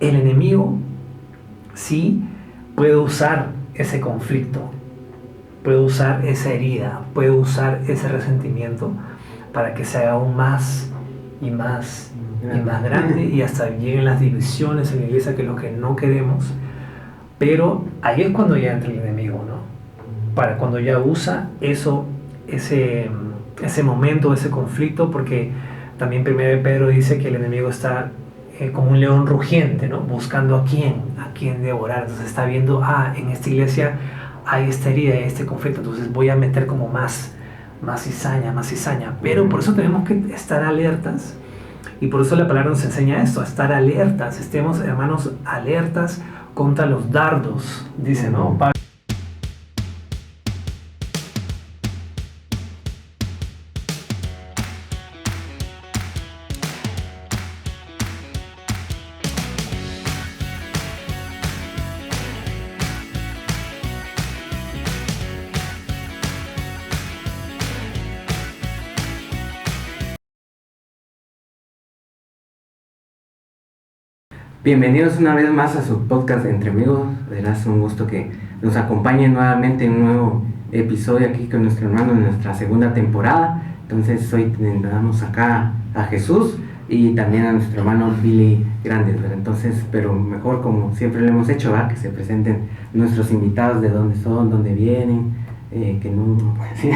el enemigo sí puede usar ese conflicto, puede usar esa herida, puede usar ese resentimiento para que se haga aún más y más y más grande, y hasta lleguen las divisiones en la iglesia, que es lo que no queremos. Pero ahí es cuando ya entra el enemigo, ¿no? Para cuando ya usa ese momento, ese conflicto, porque también primero Pedro dice que el enemigo está como un león rugiente, ¿no? Buscando a quién devorar. Entonces está viendo, en esta iglesia hay esta herida, hay este conflicto, entonces voy a meter como más cizaña. Pero por eso tenemos que estar alertas, y por eso la palabra nos enseña esto, a estar alertas. Estemos, hermanos, alertas contra los dardos, dice, ¿no? Bienvenidos una vez más a su podcast Entre Amigos. Es un gusto que nos acompañen nuevamente en un nuevo episodio aquí con nuestro hermano en nuestra segunda temporada. Entonces hoy tenemos acá a Jesús y también a nuestro hermano Billy Grandes, ¿verdad? Entonces, pero mejor, como siempre lo hemos hecho, ¿verdad? Que se presenten nuestros invitados, de dónde son, dónde vienen, que no... Sí,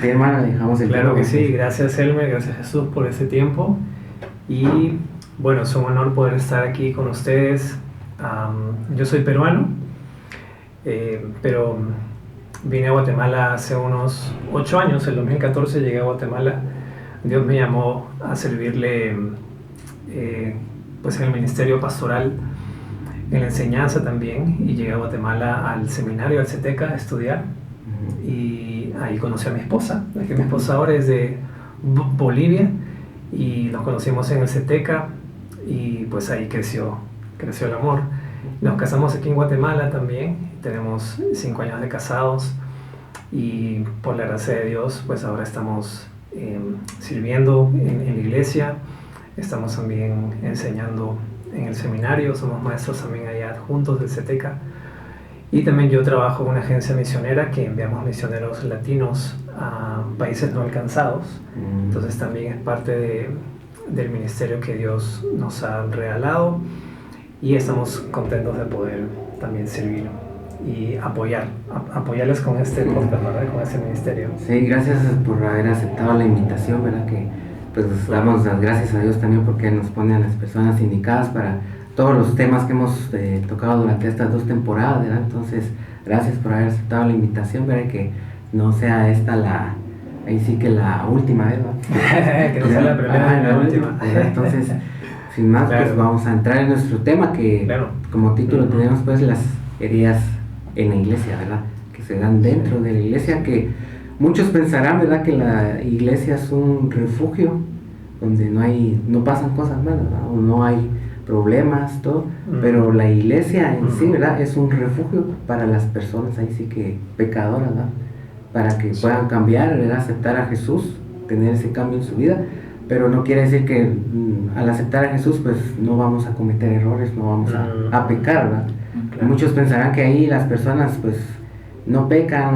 hermano, dejamos el Claro tiempo. que sí, gracias Elmer, gracias Jesús por ese tiempo. Y bueno, es un honor poder estar aquí con ustedes. Yo soy peruano, pero vine a Guatemala hace unos 8 años, en 2014 llegué a Guatemala. Dios me llamó a servirle pues en el ministerio pastoral, en la enseñanza también, y llegué a Guatemala al seminario, al CETECA, a estudiar. Y ahí conocí a mi esposa, que mi esposa ahora es de Bolivia, y nos conocimos en el CETECA, y pues ahí creció el amor. Nos casamos aquí en Guatemala también, tenemos 5 años de casados, y por la gracia de Dios pues ahora estamos sirviendo en la iglesia, estamos también enseñando en el seminario, somos maestros también allá adjuntos del CETECA, y también yo trabajo en una agencia misionera que enviamos misioneros latinos a países no alcanzados. Entonces también es parte del ministerio que Dios nos ha regalado, y estamos contentos de poder también servir y apoyarles con este podcast, ¿verdad? Con este ministerio. Sí, gracias por haber aceptado la invitación, ¿verdad? Que pues damos las gracias a Dios también porque nos pone a las personas indicadas para todos los temas que hemos tocado durante estas 2 temporadas, ¿verdad? Entonces, gracias por haber aceptado la invitación, ¿verdad? Que no sea esta ahí sí que la última vez, ¿verdad? Que no sea la primera ni la última. Entonces, sin más, claro, pues vamos a entrar en nuestro tema que, claro, como título tenemos pues las heridas en la iglesia, ¿verdad? Que se dan dentro de la iglesia, que muchos pensarán, ¿verdad? Que la iglesia es un refugio donde no pasan cosas malas, ¿verdad? O no hay problemas, todo, pero la iglesia en sí, ¿verdad? Es un refugio para las personas, ahí sí que pecadoras, ¿verdad? Para que puedan cambiar, ¿verdad? Aceptar a Jesús, tener ese cambio en su vida, pero no quiere decir que al aceptar a Jesús pues no vamos a cometer errores, no vamos a pecar, ¿verdad? Claro. Muchos pensarán que ahí las personas pues no pecan,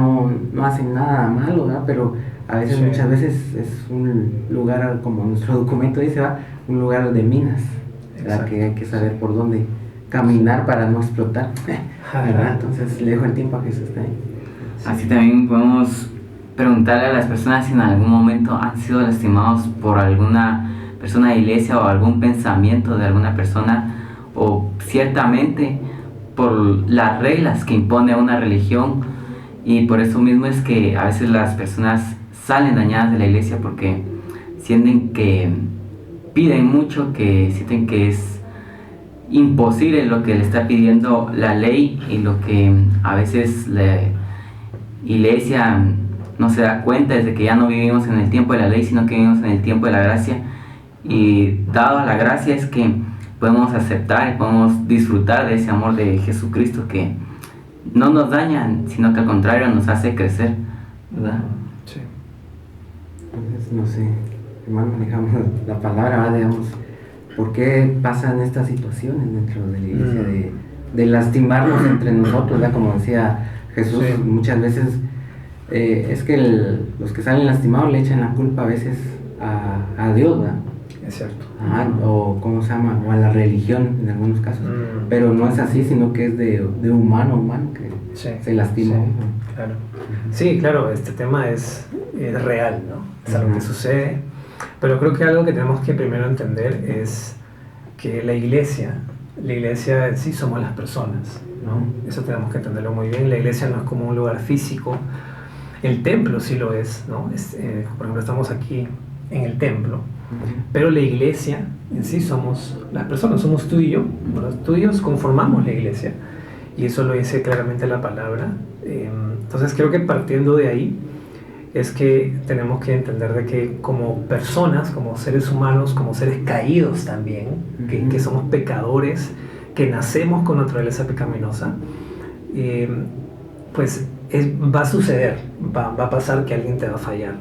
no hacen nada malo, ¿verdad? Pero a veces, muchas veces es un lugar, como nuestro documento dice, ¿verdad? Un lugar de minas, ¿verdad? Que hay que saber por dónde caminar para no explotar, ¿verdad? Entonces le dejo el tiempo a Jesús también. Así también podemos preguntarle a las personas si en algún momento han sido lastimados por alguna persona de iglesia o algún pensamiento de alguna persona, o ciertamente por las reglas que impone una religión, y por eso mismo es que a veces las personas salen dañadas de la iglesia porque sienten que piden mucho, que sienten que es imposible lo que le está pidiendo la ley, y lo que a veces la iglesia no se da cuenta es de que ya no vivimos en el tiempo de la ley, sino que vivimos en el tiempo de la gracia, y dado la gracia es que podemos aceptar y podemos disfrutar de ese amor de Jesucristo que no nos daña, sino que al contrario nos hace crecer, ¿verdad? Sí. Entonces, no sé, hermano, manejamos la palabra, ¿verdad? Digamos, ¿por qué pasan estas situaciones dentro de la iglesia de lastimarnos entre nosotros, ¿verdad? Como decía Jesús, muchas veces es que los que salen lastimados le echan la culpa a veces a Dios, ¿verdad? Es cierto. O ¿cómo se llama? O a la religión en algunos casos. Pero no es así, sino que es de humano a humano que se lastima. Sí, claro. Sí, claro, este tema es real, ¿no? Es algo que sucede. Pero creo que algo que tenemos que primero entender es que la iglesia en sí somos las personas, ¿no? Eso tenemos que entenderlo muy bien. La iglesia no es como un lugar físico. El templo sí lo es, ¿no? Por ejemplo, estamos aquí en el templo, pero la iglesia en sí somos las personas, somos tú y yo. Bueno, tú y yo conformamos la iglesia, y eso lo dice claramente la palabra. Entonces creo que partiendo de ahí es que tenemos que entender de que como personas, como seres humanos, como seres caídos también, que somos pecadores, que nacemos con naturaleza pecaminosa, pues va a suceder, va a pasar que alguien te va a fallar,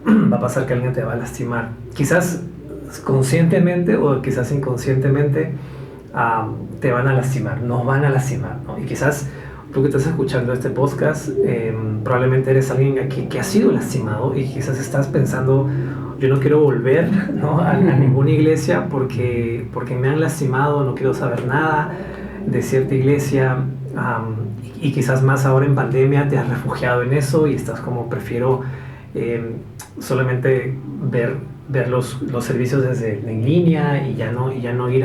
va a pasar que alguien te va a lastimar, quizás conscientemente o quizás inconscientemente. Te van a lastimar, nos van a lastimar, ¿no? Y quizás tú que estás escuchando este podcast, probablemente eres alguien aquí que ha sido lastimado y quizás estás pensando, yo no quiero volver, ¿no? a ninguna iglesia porque me han lastimado, no quiero saber nada de cierta iglesia, y quizás más ahora en pandemia te has refugiado en eso y estás como prefiero solamente ver los servicios desde en línea y ya no ir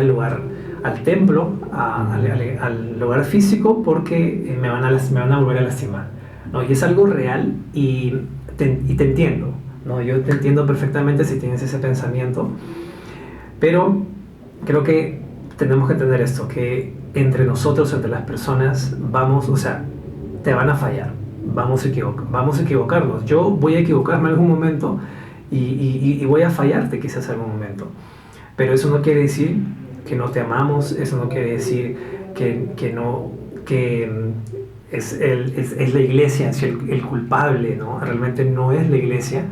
al templo, al lugar físico, porque me van a volver a lastimar, ¿no? Y es algo real y te entiendo, ¿no? Yo te entiendo perfectamente si tienes ese pensamiento, pero creo que tenemos que entender esto, que entre nosotros, entre las personas, te van a fallar, vamos a equivocarnos. Yo voy a equivocarme en algún momento y voy a fallarte quizás en algún momento, pero eso no quiere decir que no te amamos, eso no quiere decir que es la iglesia el culpable, ¿no? Realmente no es la iglesia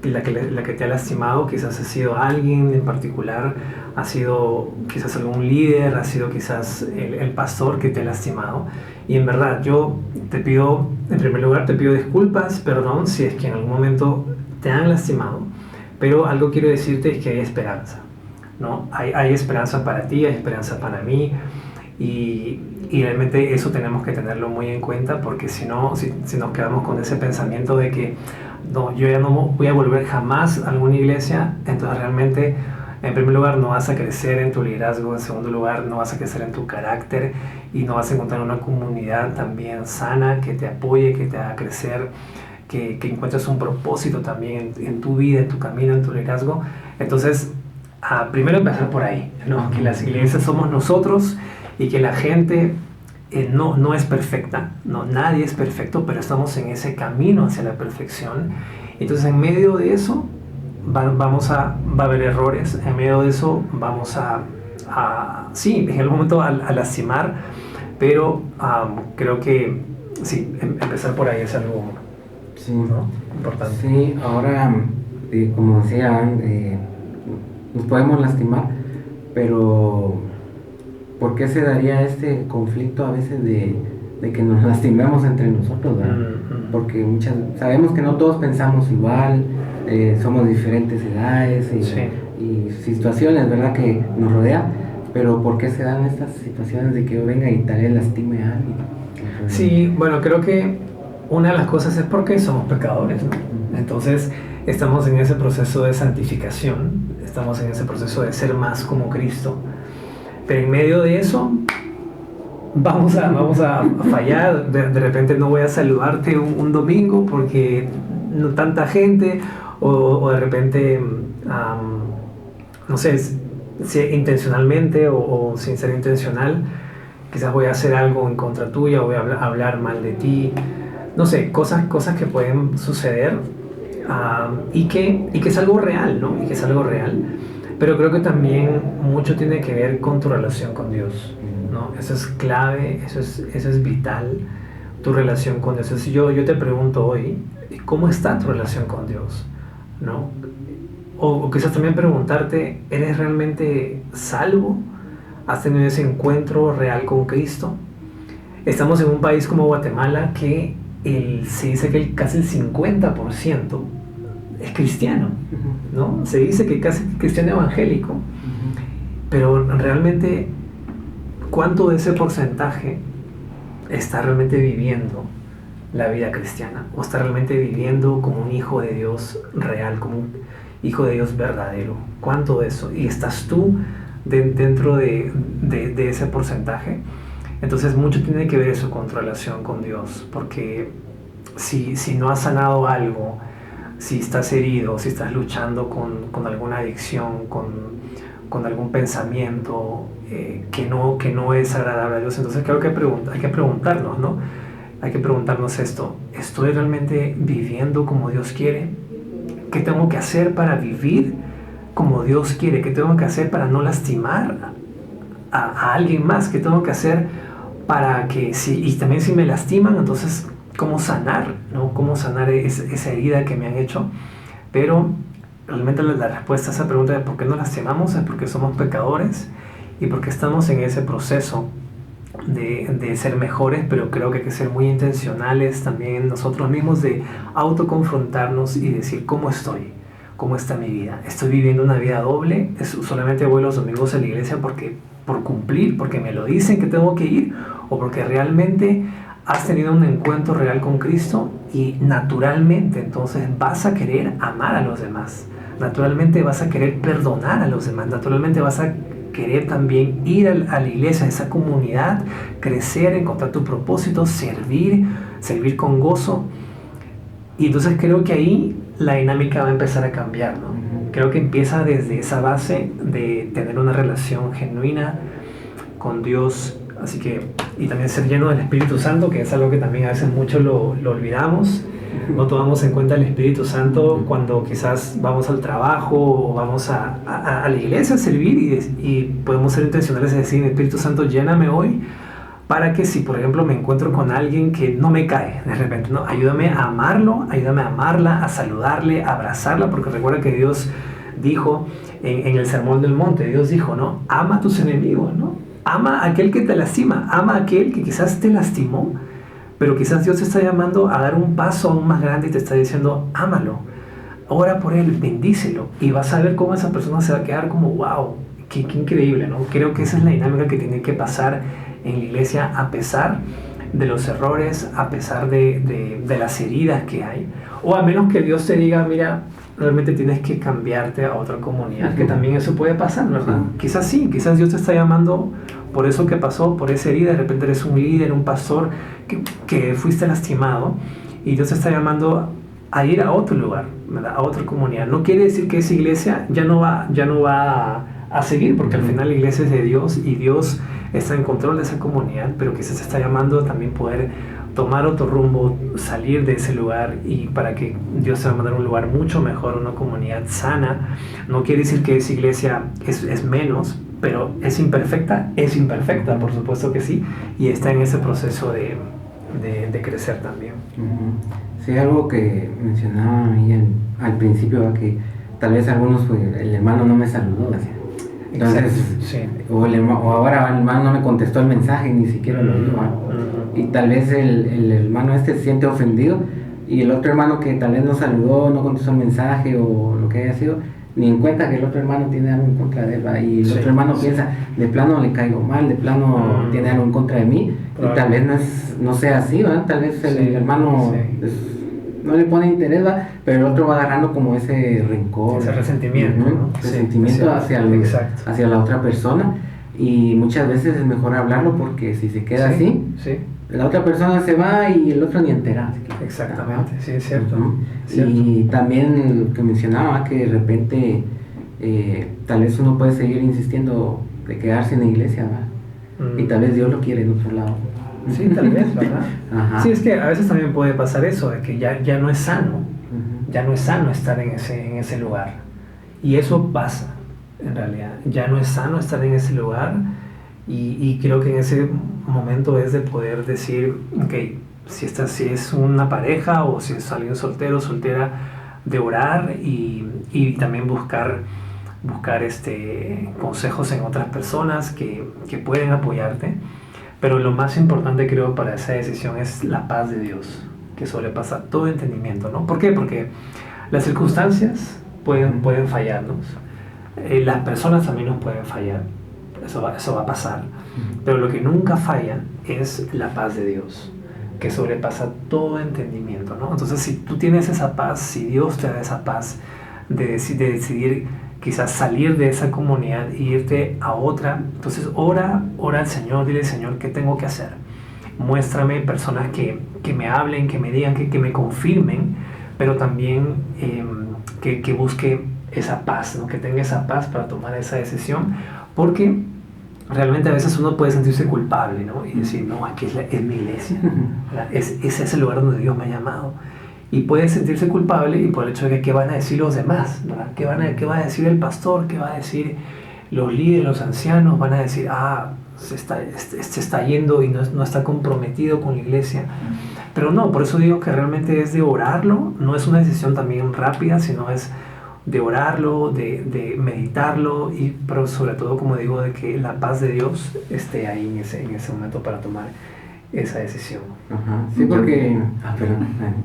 la que te ha lastimado, quizás ha sido alguien en particular, ha sido quizás algún líder, ha sido quizás el pastor que te ha lastimado. Y en verdad yo te pido, en primer lugar te pido disculpas, perdón si es que en algún momento te han lastimado, pero algo quiero decirte es que hay esperanza, ¿no? Hay esperanza para ti, hay esperanza para mí, y realmente eso tenemos que tenerlo muy en cuenta, porque si nos quedamos con ese pensamiento de que no, yo ya no voy a volver jamás a alguna iglesia, entonces realmente en primer lugar no vas a crecer en tu liderazgo, en segundo lugar no vas a crecer en tu carácter y no vas a encontrar una comunidad también sana que te apoye, que te haga crecer, que encuentres un propósito también en tu vida, en tu camino, en tu liderazgo. Entonces primero empezar por ahí, ¿no? Que las iglesias somos nosotros y que la gente no es perfecta, no, nadie es perfecto, pero estamos en ese camino hacia la perfección. Entonces en medio de eso va a haber errores, en medio de eso vamos sí, en algún momento a lastimar, pero creo que sí, empezar por ahí es algo, sí, ¿no? Importante. Sí, ahora como decía, nos podemos lastimar, pero ¿por qué se daría este conflicto a veces de que nos lastimemos entre nosotros, ¿verdad? Porque sabemos que no todos pensamos igual, somos de diferentes edades y situaciones, ¿verdad?, que nos rodean, pero ¿por qué se dan estas situaciones de que yo venga y tal vez lastime a alguien? Sí, bueno, creo que una de las cosas es porque somos pecadores, ¿no? Entonces estamos en ese proceso de santificación, estamos en ese proceso de ser más como Cristo, pero en medio de eso vamos a fallar. De repente no voy a saludarte un domingo porque no tanta gente, o de repente no sé si intencionalmente o sin ser intencional, quizás voy a hacer algo en contra tuya o voy a hablar mal de ti, no sé, cosas que pueden suceder, y que es algo real, ¿no? Y que es algo real, pero creo que también mucho tiene que ver con tu relación con Dios, ¿no? Eso es clave, eso es vital, tu relación con Dios. Entonces yo te pregunto hoy, ¿cómo está tu relación con Dios? ¿No? O quizás también preguntarte, ¿eres realmente salvo, has tenido ese encuentro real con Cristo. Estamos en un país como Guatemala que se dice que casi el 50% es cristiano, ¿no? Se dice que casi cristiano evangélico, pero realmente, ¿cuánto de ese porcentaje está realmente viviendo la vida cristiana? ¿O está realmente viviendo como un hijo de Dios real, como un hijo de Dios verdadero? ¿Cuánto de eso? ¿Y estás tú dentro de ese porcentaje? Entonces mucho tiene que ver eso con tu relación con Dios, porque si no has sanado algo, si estás herido, si estás luchando con alguna adicción, con algún pensamiento que no es agradable a Dios, entonces creo que hay que preguntarnos, ¿no? Hay que preguntarnos esto: ¿estoy realmente viviendo como Dios quiere? ¿Qué tengo que hacer para vivir como Dios quiere? ¿Qué tengo que hacer para no lastimar a alguien más? ¿Qué tengo que hacer para que, y también si me lastiman, entonces cómo sanar, ¿no? Cómo sanar esa herida que me han hecho? Pero realmente la respuesta a esa pregunta de por qué nos lastimamos es porque somos pecadores y porque estamos en ese proceso de ser mejores, pero creo que hay que ser muy intencionales también nosotros mismos de autoconfrontarnos y decir: ¿cómo estoy? ¿Cómo está mi vida? ¿Estoy viviendo una vida doble? ¿Solamente voy los domingos a la iglesia por cumplir, porque me lo dicen que tengo que ir? ¿O porque realmente has tenido un encuentro real con Cristo y naturalmente entonces vas a querer amar a los demás? Naturalmente vas a querer perdonar a los demás. Naturalmente vas a querer también ir a la iglesia, a esa comunidad, crecer, encontrar tu propósito, servir con gozo. Y entonces creo que ahí la dinámica va a empezar a cambiar, ¿no? Creo que empieza desde esa base de tener una relación genuina con Dios, así que, y también ser lleno del Espíritu Santo, que es algo que también a veces mucho lo olvidamos. No tomamos en cuenta el Espíritu Santo cuando quizás vamos al trabajo o vamos a la iglesia a servir, y podemos ser intencionales y decir: Espíritu Santo, lléname hoy, para que si por ejemplo me encuentro con alguien que no me cae de repente, ¿no? Ayúdame a amarlo, ayúdame a amarla, a saludarle, a abrazarla, porque recuerda que Dios dijo en el Sermón del Monte, Dios dijo, ¿no? Ama a tus enemigos, ¿no? Ama a aquel que te lastima, ama a aquel que quizás te lastimó, pero quizás Dios te está llamando a dar un paso aún más grande y te está diciendo: ámalo, ora por él, bendícelo, y vas a ver cómo esa persona se va a quedar como: wow, qué increíble, ¿no? Creo que esa es la dinámica que tiene que pasar en la iglesia, a pesar de los errores, a pesar de las heridas que hay, o a menos que Dios te diga: mira, realmente tienes que cambiarte a otra comunidad, que también eso puede pasar, ¿verdad? Quizás sí, quizás Dios te está llamando por eso que pasó, por esa herida. De repente eres un líder, un pastor que fuiste lastimado, y Dios te está llamando a ir a otro lugar, ¿verdad? A otra comunidad. No quiere decir que esa iglesia ya no va a seguir, porque al final la iglesia es de Dios y Dios está en control de esa comunidad, pero quizás te está llamando también poder tomar otro rumbo, salir de ese lugar, y para que Dios te va a mandar a un lugar mucho mejor, una comunidad sana. No quiere decir que esa iglesia es menos, pero es imperfecta, por supuesto que sí, y está en ese proceso de crecer también. Sí, algo que mencionaba ahí al principio, que tal vez algunos, pues, el hermano no me saludó, así. Entonces, sí. o ahora el hermano no me contestó el mensaje, ni siquiera lo vio, y tal vez el hermano se siente ofendido, y el otro hermano que tal vez no saludó, no contestó el mensaje o lo que haya sido, ni en cuenta que el otro hermano tiene algo en contra de él, y el otro hermano piensa: de plano le caigo mal, de plano tiene algo en contra de mí, y tal vez no sea así, ¿verdad? Tal vez el hermano no le pone interés, ¿verdad? Pero el otro va agarrando como ese rencor, ese resentimiento, ¿no? Resentimiento hacia la otra persona, y muchas veces es mejor hablarlo, porque si se queda así, la otra persona se va y el otro ni entera. Exactamente, sí, es cierto. Y también lo que mencionaba, que de repente tal vez uno puede seguir insistiendo de quedarse en la iglesia, ¿verdad? Y tal vez Dios lo quiere en otro lado. Sí, tal vez, ¿verdad? Sí, es que a veces también puede pasar eso, de que ya no es sano, ya no es sano estar en ese lugar. Y eso pasa, en realidad. Ya no es sano estar en ese lugar, y creo que en ese momento es de poder decir: ok, si es una pareja o si es alguien soltero, soltera, de orar y también buscar buscar consejos en otras personas que pueden apoyarte. Pero lo más importante, creo, para esa decisión es la paz de Dios, que sobrepasa todo entendimiento, ¿no? ¿Por qué? Porque las circunstancias pueden fallarnos, las personas también nos pueden fallar, eso va a pasar, pero lo que nunca falla es la paz de Dios, que sobrepasa todo entendimiento, ¿no? Entonces, si tú tienes esa paz, si Dios te da esa paz de decidir quizás salir de esa comunidad e irte a otra, entonces ora al Señor, dile: Señor, ¿qué tengo que hacer? Muéstrame personas que me hablen, que me digan, que me confirmen, pero también que busque esa paz, ¿no? Que tenga esa paz para tomar esa decisión, porque realmente a veces uno puede sentirse culpable, ¿no? Y decir: no, aquí es mi iglesia, ese es el lugar donde Dios me ha llamado. Y puede sentirse culpable y por el hecho de que qué van a decir los demás, ¿verdad? ¿Qué va a decir el pastor? ¿Qué va a decir los líderes, los ancianos? Van a decir: se está yendo y no está comprometido con la iglesia. Pero no, por eso digo que realmente es de orarlo, no es una decisión también rápida, sino es de orarlo, de meditarlo, pero sobre todo, como digo, de que la paz de Dios esté ahí en ese momento para tomar esa decisión. Ajá. Sí, porque...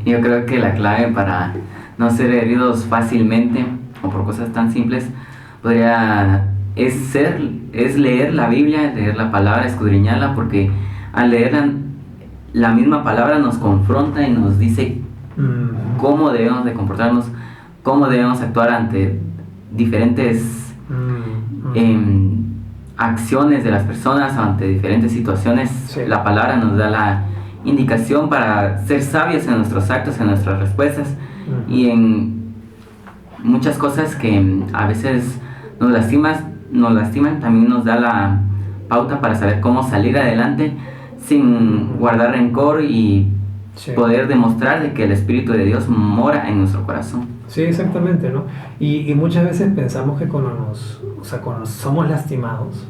Yo creo que la clave para no ser heridos fácilmente o por cosas tan simples es leer la Biblia, leer la palabra, escudriñarla, porque al leerla, la misma palabra nos confronta y nos dice cómo debemos de comportarnos, cómo debemos actuar ante diferentes acciones de las personas, ante diferentes situaciones. Sí. La palabra nos da la indicación para ser sabios en nuestros actos, en nuestras respuestas, y en muchas cosas que a veces nos lastiman, también nos da la pauta para saber cómo salir adelante sin guardar rencor y poder demostrar de que el Espíritu de Dios mora en nuestro corazón. Sí, exactamente, ¿no? Y muchas veces pensamos que cuando somos lastimados,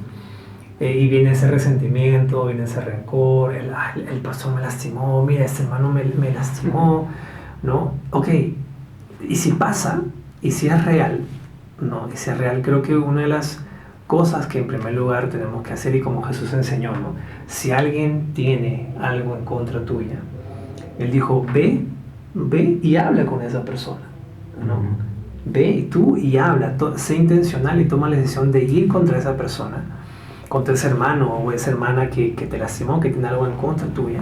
y viene ese resentimiento, viene ese rencor, el pastor me lastimó, mira, este hermano me lastimó, ¿no? Ok, y si pasa, y si es real, ¿no? Y si es real, creo que una de las cosas que en primer lugar tenemos que hacer, y como Jesús enseñó, ¿no? Si alguien tiene algo en contra tuya, Él dijo: ve y habla con esa persona, ¿no? Ve tú y habla, sé intencional y toma la decisión de ir contra esa persona, contra ese hermano o esa hermana que te lastimó, que tiene algo en contra tuya,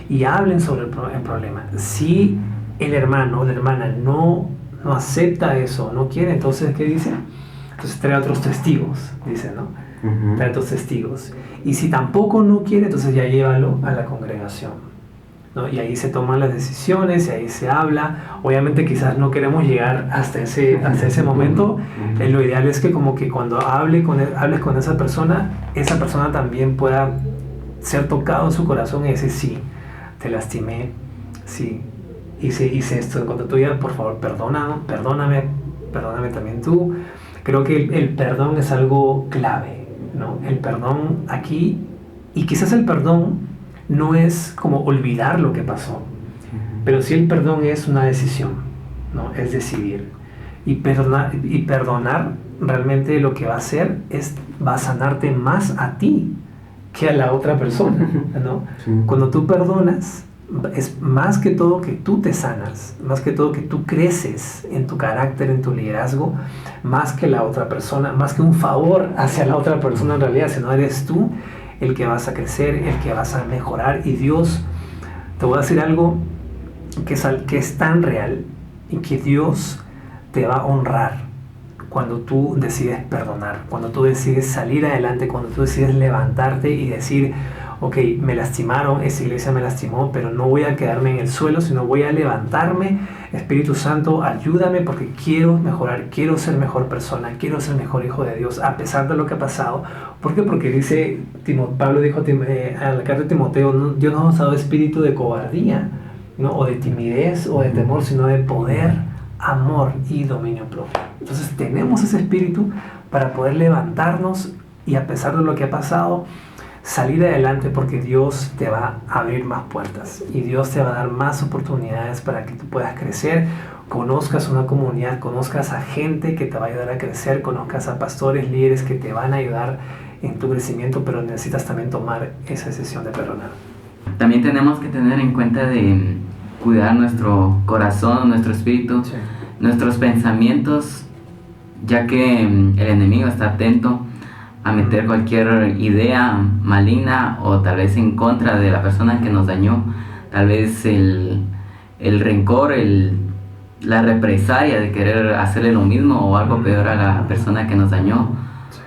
y hablen sobre el problema. Si el hermano o la hermana no acepta eso, no quiere, entonces, ¿qué dice? Entonces trae otros testigos, dice, ¿no? Trae otros testigos. Y si tampoco no quiere, entonces ya llévalo a la congregación, ¿no? Y ahí se toman las decisiones, y ahí se habla. Obviamente quizás no queremos llegar hasta ese momento. Lo ideal es que como que cuando hables con esa persona también pueda ser tocado en su corazón y decir: sí, te lastimé, sí, hice esto en contra tuya, por favor, perdóname también tú. Creo que el perdón es algo clave, ¿no? El perdón aquí, y quizás el perdón no es como olvidar lo que pasó, pero sí el perdón es una decisión, ¿no? Es decidir. Y perdonar realmente lo que va a hacer va a sanarte más a ti que a la otra persona, ¿no? Sí. Cuando tú perdonas, es más que todo que tú te sanas, más que todo que tú creces en tu carácter, en tu liderazgo, más que la otra persona, más que un favor hacia la otra persona en realidad, sino eres tú el que vas a crecer, el que vas a mejorar. Y Dios, te voy a decir algo que es tan real, y que Dios te va a honrar cuando tú decides perdonar, cuando tú decides salir adelante, cuando tú decides levantarte y decir: ok, me lastimaron, esa iglesia me lastimó, pero no voy a quedarme en el suelo, sino voy a levantarme. Espíritu Santo, ayúdame, porque quiero mejorar, quiero ser mejor persona, quiero ser mejor hijo de Dios, a pesar de lo que ha pasado. ¿Por qué? Porque Pablo dijo en la carta de Timoteo: Dios no nos ha dado espíritu de cobardía, ¿no? O de timidez o de temor, sino de poder, amor y dominio propio. Entonces tenemos ese espíritu para poder levantarnos, y a pesar de lo que ha pasado, salir adelante, porque Dios te va a abrir más puertas y Dios te va a dar más oportunidades para que tú puedas crecer, conozcas una comunidad, conozcas a gente que te va a ayudar a crecer, conozcas a pastores, líderes que te van a ayudar en tu crecimiento, pero necesitas también tomar esa decisión de perdonar. También tenemos que tener en cuenta de cuidar nuestro corazón, nuestro espíritu, sí, nuestros pensamientos, ya que el enemigo está atento a meter cualquier idea maligna o tal vez en contra de la persona que nos dañó. Tal vez el rencor, la represalia de querer hacerle lo mismo o algo peor a la persona que nos dañó. Sí.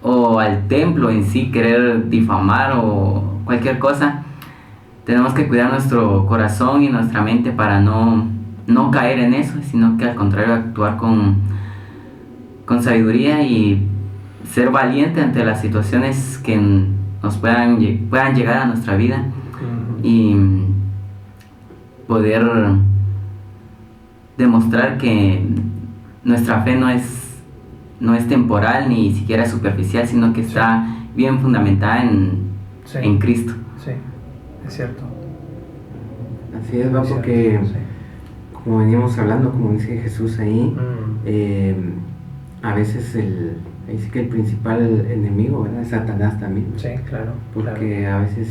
O al templo en sí, querer difamar o cualquier cosa. Tenemos que cuidar nuestro corazón y nuestra mente para no caer en eso, sino que al contrario actuar con sabiduría y ser valiente ante las situaciones que nos puedan llegar a nuestra vida, y poder demostrar que nuestra fe no es temporal ni siquiera superficial, sino que está bien fundamentada en Cristo. Sí, es cierto. Así es, porque como veníamos hablando, como dice Jesús ahí, a veces ahí sí que el principal enemigo, ¿verdad?, es Satanás también. Sí, claro. Porque a veces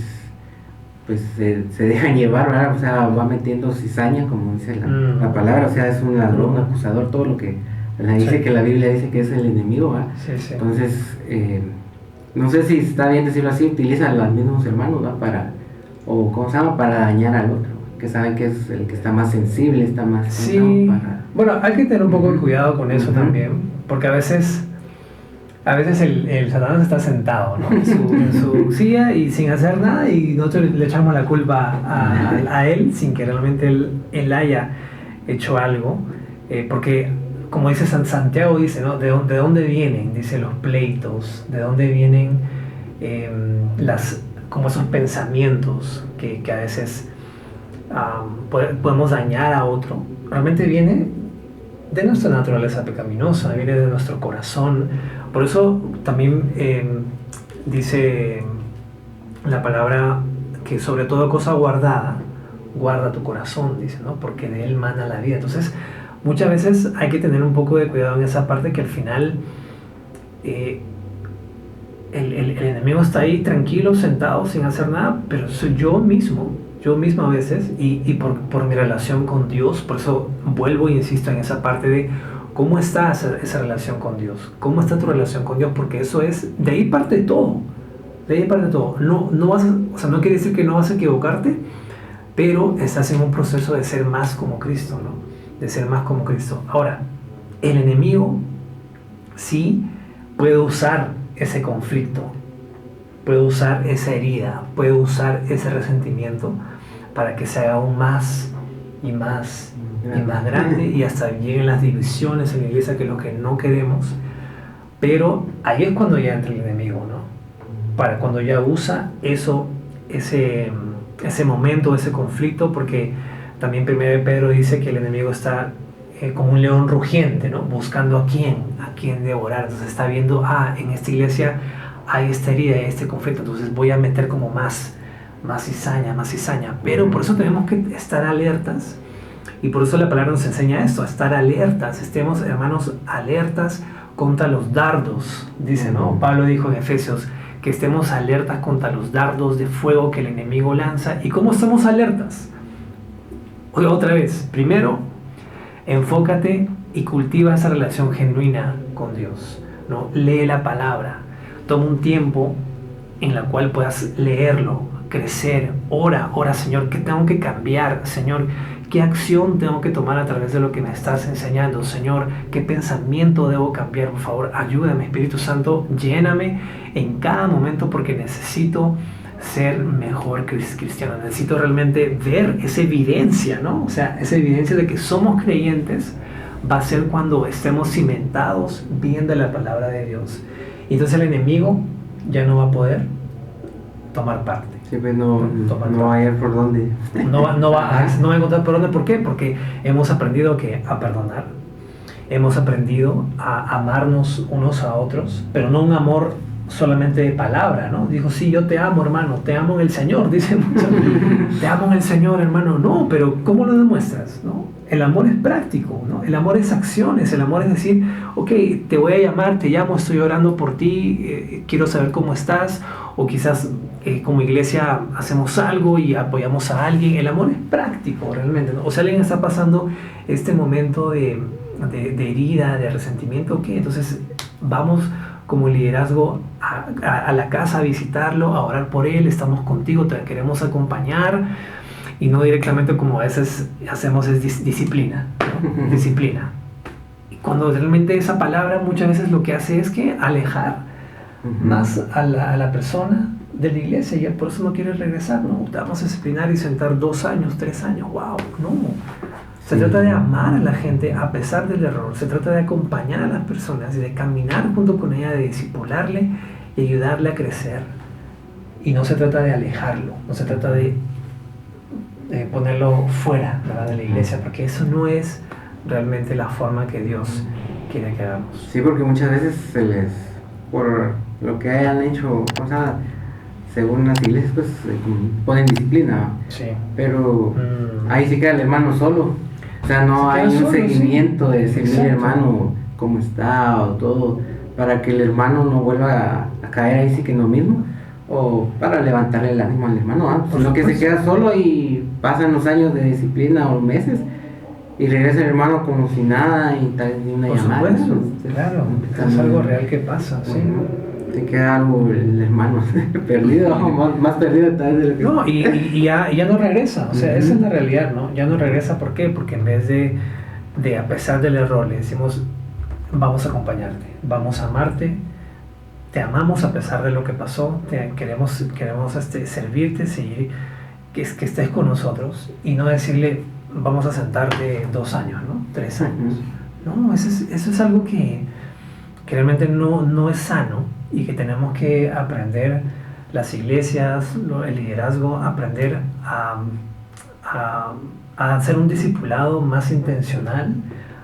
pues se dejan llevar, ¿verdad? O sea, va metiendo cizaña, como dice la palabra, o sea, es un ladrón, un acusador, todo lo que dice que la Biblia dice que es el enemigo, ¿verdad? Sí. Entonces, no sé si está bien decirlo así, utiliza a los mismos hermanos, ¿verdad? Para dañar al otro, que saben que es el que está más sensible, está más... Sí, bueno, hay que tener un poco de cuidado con eso también, porque a veces el Satanás está sentado, ¿no?, en su silla y sin hacer nada, y nosotros le echamos la culpa a él sin que realmente él haya hecho algo, porque como dice Santiago, dice, ¿no?, ¿de dónde vienen? Dice, los pleitos, ¿de dónde vienen como esos pensamientos que a veces podemos dañar a otro? Realmente viene de nuestra naturaleza pecaminosa, viene de nuestro corazón. Por eso también dice la palabra que sobre toda cosa guardada, guarda tu corazón, dice, ¿no?, porque de él mana la vida. Entonces, muchas veces hay que tener un poco de cuidado en esa parte, que al final el enemigo está ahí tranquilo, sentado, sin hacer nada, pero soy yo mismo a veces, y por mi relación con Dios. Por eso vuelvo e insisto en esa parte de cómo está esa relación con Dios, cómo está tu relación con Dios, porque eso es, de ahí parte todo, no quiere decir que no vas a equivocarte, pero estás en un proceso de ser más como Cristo, ¿no?, de ser más como Cristo. Ahora, el enemigo sí puede usar ese conflicto, puede usar esa herida, puede usar ese resentimiento para que se haga aún más y más y más grande, y hasta lleguen las divisiones en la iglesia, que es lo que no queremos. Pero ahí es cuando ya entra el enemigo, ¿no?, cuando ya usa ese momento, ese conflicto, porque también 1 Pedro dice que el enemigo está como un león rugiente, ¿no?, buscando a quién devorar. Entonces está viendo, en esta iglesia hay esta herida, hay este conflicto, entonces voy a meter como más cizaña. Pero por eso tenemos que estar alertas, y por eso la palabra nos enseña esto, a estar alertas. Estemos, hermanos, alertas contra los dardos, dice, ¿no? Pablo dijo en Efesios que estemos alertas contra los dardos de fuego que el enemigo lanza. ¿Y cómo estamos alertas? Otra vez, primero, enfócate y cultiva esa relación genuina con Dios, ¿no? Lee la palabra, toma un tiempo en la cual puedas leerlo, crecer, ora, Señor, ¿qué tengo que cambiar? Señor, ¿qué acción tengo que tomar a través de lo que me estás enseñando? Señor, ¿qué pensamiento debo cambiar? Por favor, ayúdame, Espíritu Santo, lléname en cada momento, porque necesito ser mejor cristiano. Necesito realmente ver esa evidencia, ¿no? O sea, esa evidencia de que somos creyentes va a ser cuando estemos cimentados bien de la palabra de Dios. Y entonces el enemigo ya no va a poder tomar parte. Sí, pues no va a ir por dónde. No va a encontrar por dónde. ¿Por qué? Porque hemos aprendido a perdonar. Hemos aprendido a amarnos unos a otros, pero no un amor solamente de palabra, ¿no? Dijo, sí, yo te amo, hermano, te amo en el Señor, dice muchos, te amo en el Señor, hermano. No, pero ¿cómo lo demuestras, no? El amor es práctico, ¿no? El amor es acciones, el amor es decir, ok, te voy a llamar, te llamo, estoy orando por ti, quiero saber cómo estás, o quizás como iglesia hacemos algo y apoyamos a alguien. El amor es práctico realmente, ¿no? O sea, alguien está pasando este momento de herida, de resentimiento, ok, entonces vamos como liderazgo a la casa a visitarlo, a orar por él, estamos contigo, te queremos acompañar, y no directamente como a veces hacemos es disciplina, ¿no? Disciplina. Y cuando realmente esa palabra muchas veces lo que hace es que alejar más a la persona de la iglesia, y por eso no quiere regresar, ¿no? Te vamos a disciplinar y sentar 2 años, 3 años, wow, no. Se trata de amar a la gente a pesar del error, se trata de acompañar a las personas y de caminar junto con ella, de discipularle y ayudarle a crecer. Y no se trata de alejarlo, no se trata de ponerlo fuera, ¿verdad?, de la iglesia, porque eso no es realmente la forma que Dios quiere que hagamos. Sí, porque muchas veces se les, por lo que hayan hecho, o sea, según las iglesias, pues ponen disciplina, sí. Pero ahí sí queda el hermano solo. O sea, no hay un seguimiento, sí, de decir, mira, hermano, cómo está o todo, para que el hermano no vuelva a caer ahí sí que en lo mismo, o para levantarle el ánimo al hermano, sino que se queda solo y pasan los años de disciplina o meses y regresa el hermano como si nada y tal, ni una llamada. Por supuesto, claro, es algo real que pasa, sí. Te queda algo el hermano perdido, más perdido tal vez de lo que... No, y ya no regresa, o sea, esa es la realidad, ¿no? Ya no regresa, ¿por qué? Porque en vez de a pesar del error, le decimos, vamos a acompañarte, vamos a amarte, te amamos a pesar de lo que pasó, queremos servirte, seguir, que estés con nosotros, y no decirle, vamos a sentarte 2 años, ¿no? 3 años. No, eso es algo que realmente no es sano, y que tenemos que aprender, las iglesias, el liderazgo, aprender a hacer un discipulado más intencional,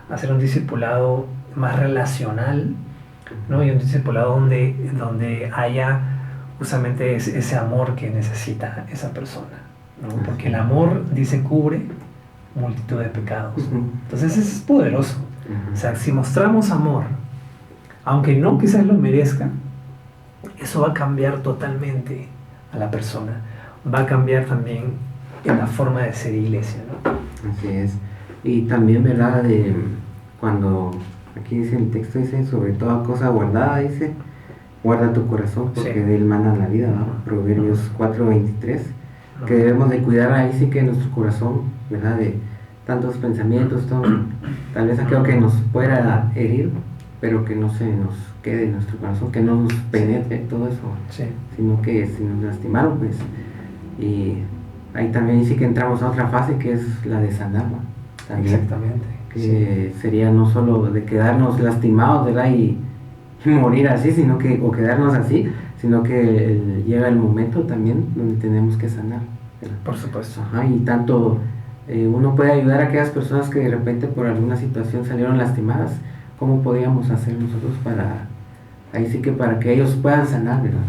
a hacer un discipulado más relacional, ¿no? Y un discipulado donde haya justamente ese amor que necesita esa persona, ¿no? Porque el amor, dice, cubre multitud de pecados. Entonces eso es poderoso. O sea, si mostramos amor, aunque no quizás lo merezca, eso va a cambiar totalmente a la persona, va a cambiar también en la forma de ser iglesia, ¿no? Así es. Y también, ¿verdad? Cuando aquí dice el texto, dice, sobre toda cosa guardada, dice, guarda tu corazón, porque de él mana la vida, ¿no? Proverbios 4:23, que debemos de cuidar ahí sí que nuestro corazón, ¿verdad? De tantos pensamientos, todo, tal vez aquello que nos pueda herir, pero que no se nos quede en nuestro corazón, que no nos penetre todo eso, sí. Sino que si nos lastimaron, pues, y ahí también sí que entramos a otra fase que es la de sanar, ¿no? También, exactamente. Que sería no solo de quedarnos lastimados, ¿verdad? Y morir así, o quedarnos así, sino que llega el momento también donde tenemos que sanar, ¿verdad? Por supuesto. Ajá, y tanto uno puede ayudar a aquellas personas que de repente por alguna situación salieron lastimadas. ¿Cómo podríamos hacer nosotros para que ellos puedan sanar, ¿verdad?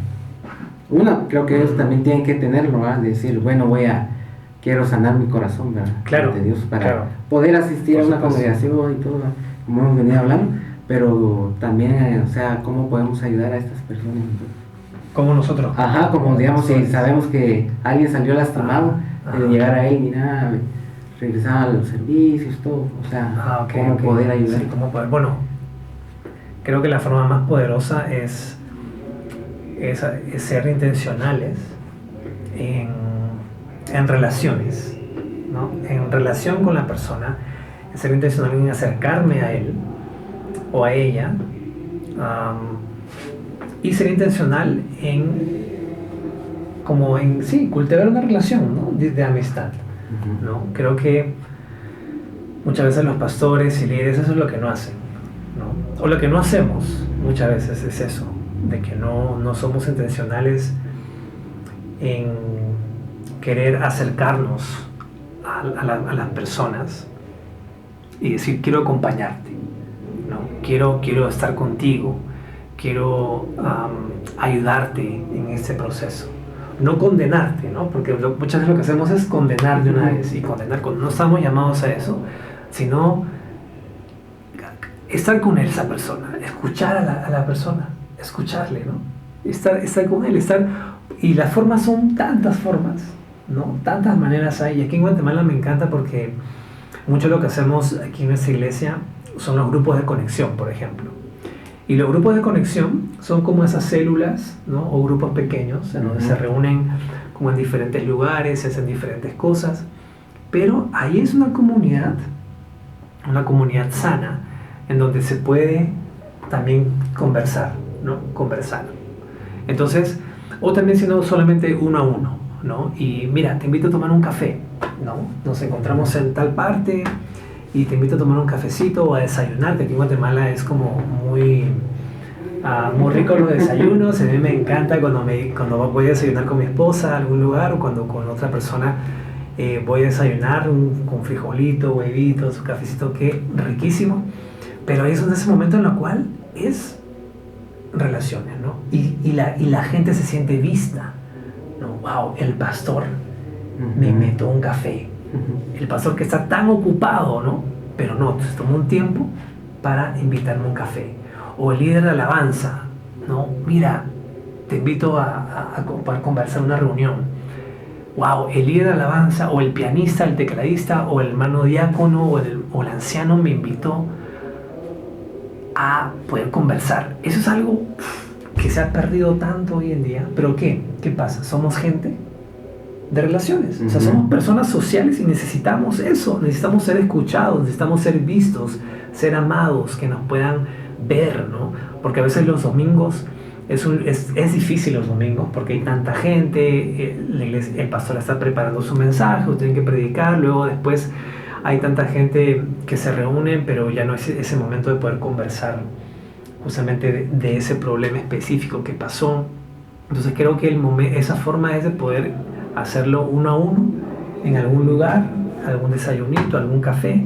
Creo que ellos también tienen que tenerlo, ¿verdad? Decir, bueno, quiero sanar mi corazón, ¿verdad? Claro. De Dios, para poder asistir a una congregación y todo, ¿verdad? Como hemos venido hablando, pero también, o sea, ¿cómo podemos ayudar a estas personas, ¿verdad? Como nosotros. Ajá, como digamos, si sabemos que alguien salió lastimado, llegar a él, mira, regresar a los servicios, todo, o sea, cómo poder ayudar. Sí, bueno, creo que la forma más poderosa es ser intencionales en relaciones, ¿no? En relación con la persona, ser intencional en acercarme a él o a ella, y ser intencional en cultivar una relación, ¿no? de amistad, ¿no? Creo que muchas veces los pastores y líderes eso es lo que no hacen, ¿no? O lo que no hacemos muchas veces es eso, de que no somos intencionales en querer acercarnos a las personas y decir, quiero acompañarte, ¿no? Quiero estar contigo, quiero ayudarte en este proceso. No condenarte, ¿no? Porque muchas veces lo que hacemos es condenar de una vez, y condenar, no estamos llamados a eso, sino estar con esa persona, escuchar a la persona, escucharle, ¿no? Estar con él, y las formas son tantas formas, ¿no? Tantas maneras hay. Y aquí en Guatemala me encanta porque mucho de lo que hacemos aquí en nuestra iglesia son los grupos de conexión, por ejemplo. Y los grupos de conexión son como esas células, ¿no? O grupos pequeños en donde se reúnen como en diferentes lugares, se hacen diferentes cosas, pero ahí es una comunidad sana, en donde se puede también conversar, ¿no? Conversar. Entonces, o también si no, solamente uno a uno, ¿no? Y mira, te invito a tomar un café, ¿no? Nos encontramos en tal parte y te invito a tomar un cafecito o a desayunar, que aquí en Guatemala es como muy rico los desayunos. A mí me encanta cuando voy a desayunar con mi esposa a algún lugar, o cuando con otra persona voy a desayunar con frijolito, huevitos, un cafecito, que riquísimo. Pero es ese momento en el cual es relaciones, ¿no? Y la gente se siente vista, ¿no? Wow, el pastor me invitó a un café. El pastor que está tan ocupado, ¿no? Pero no, se tomó un tiempo para invitarme a un café. O el líder de alabanza, ¿no? Mira, te invito a conversar en una reunión. Wow, el líder de alabanza, o el pianista, el tecladista, o el hermano diácono, o el anciano me invitó a poder conversar. Eso es algo que se ha perdido tanto hoy en día. ¿Pero qué pasa? Somos gente de relaciones. O sea, somos personas sociales y necesitamos eso. Necesitamos ser escuchados, necesitamos ser vistos, ser amados, que nos puedan ver, ¿no? Porque a veces los domingos es difícil los domingos, porque hay tanta gente, el pastor está preparando su mensaje, tienen que predicar, luego después hay tanta gente que se reúne, pero ya no es ese momento de poder conversar justamente de ese problema específico que pasó. Entonces creo que esa forma es de poder hacerlo uno a uno, en algún lugar, algún desayunito, algún café,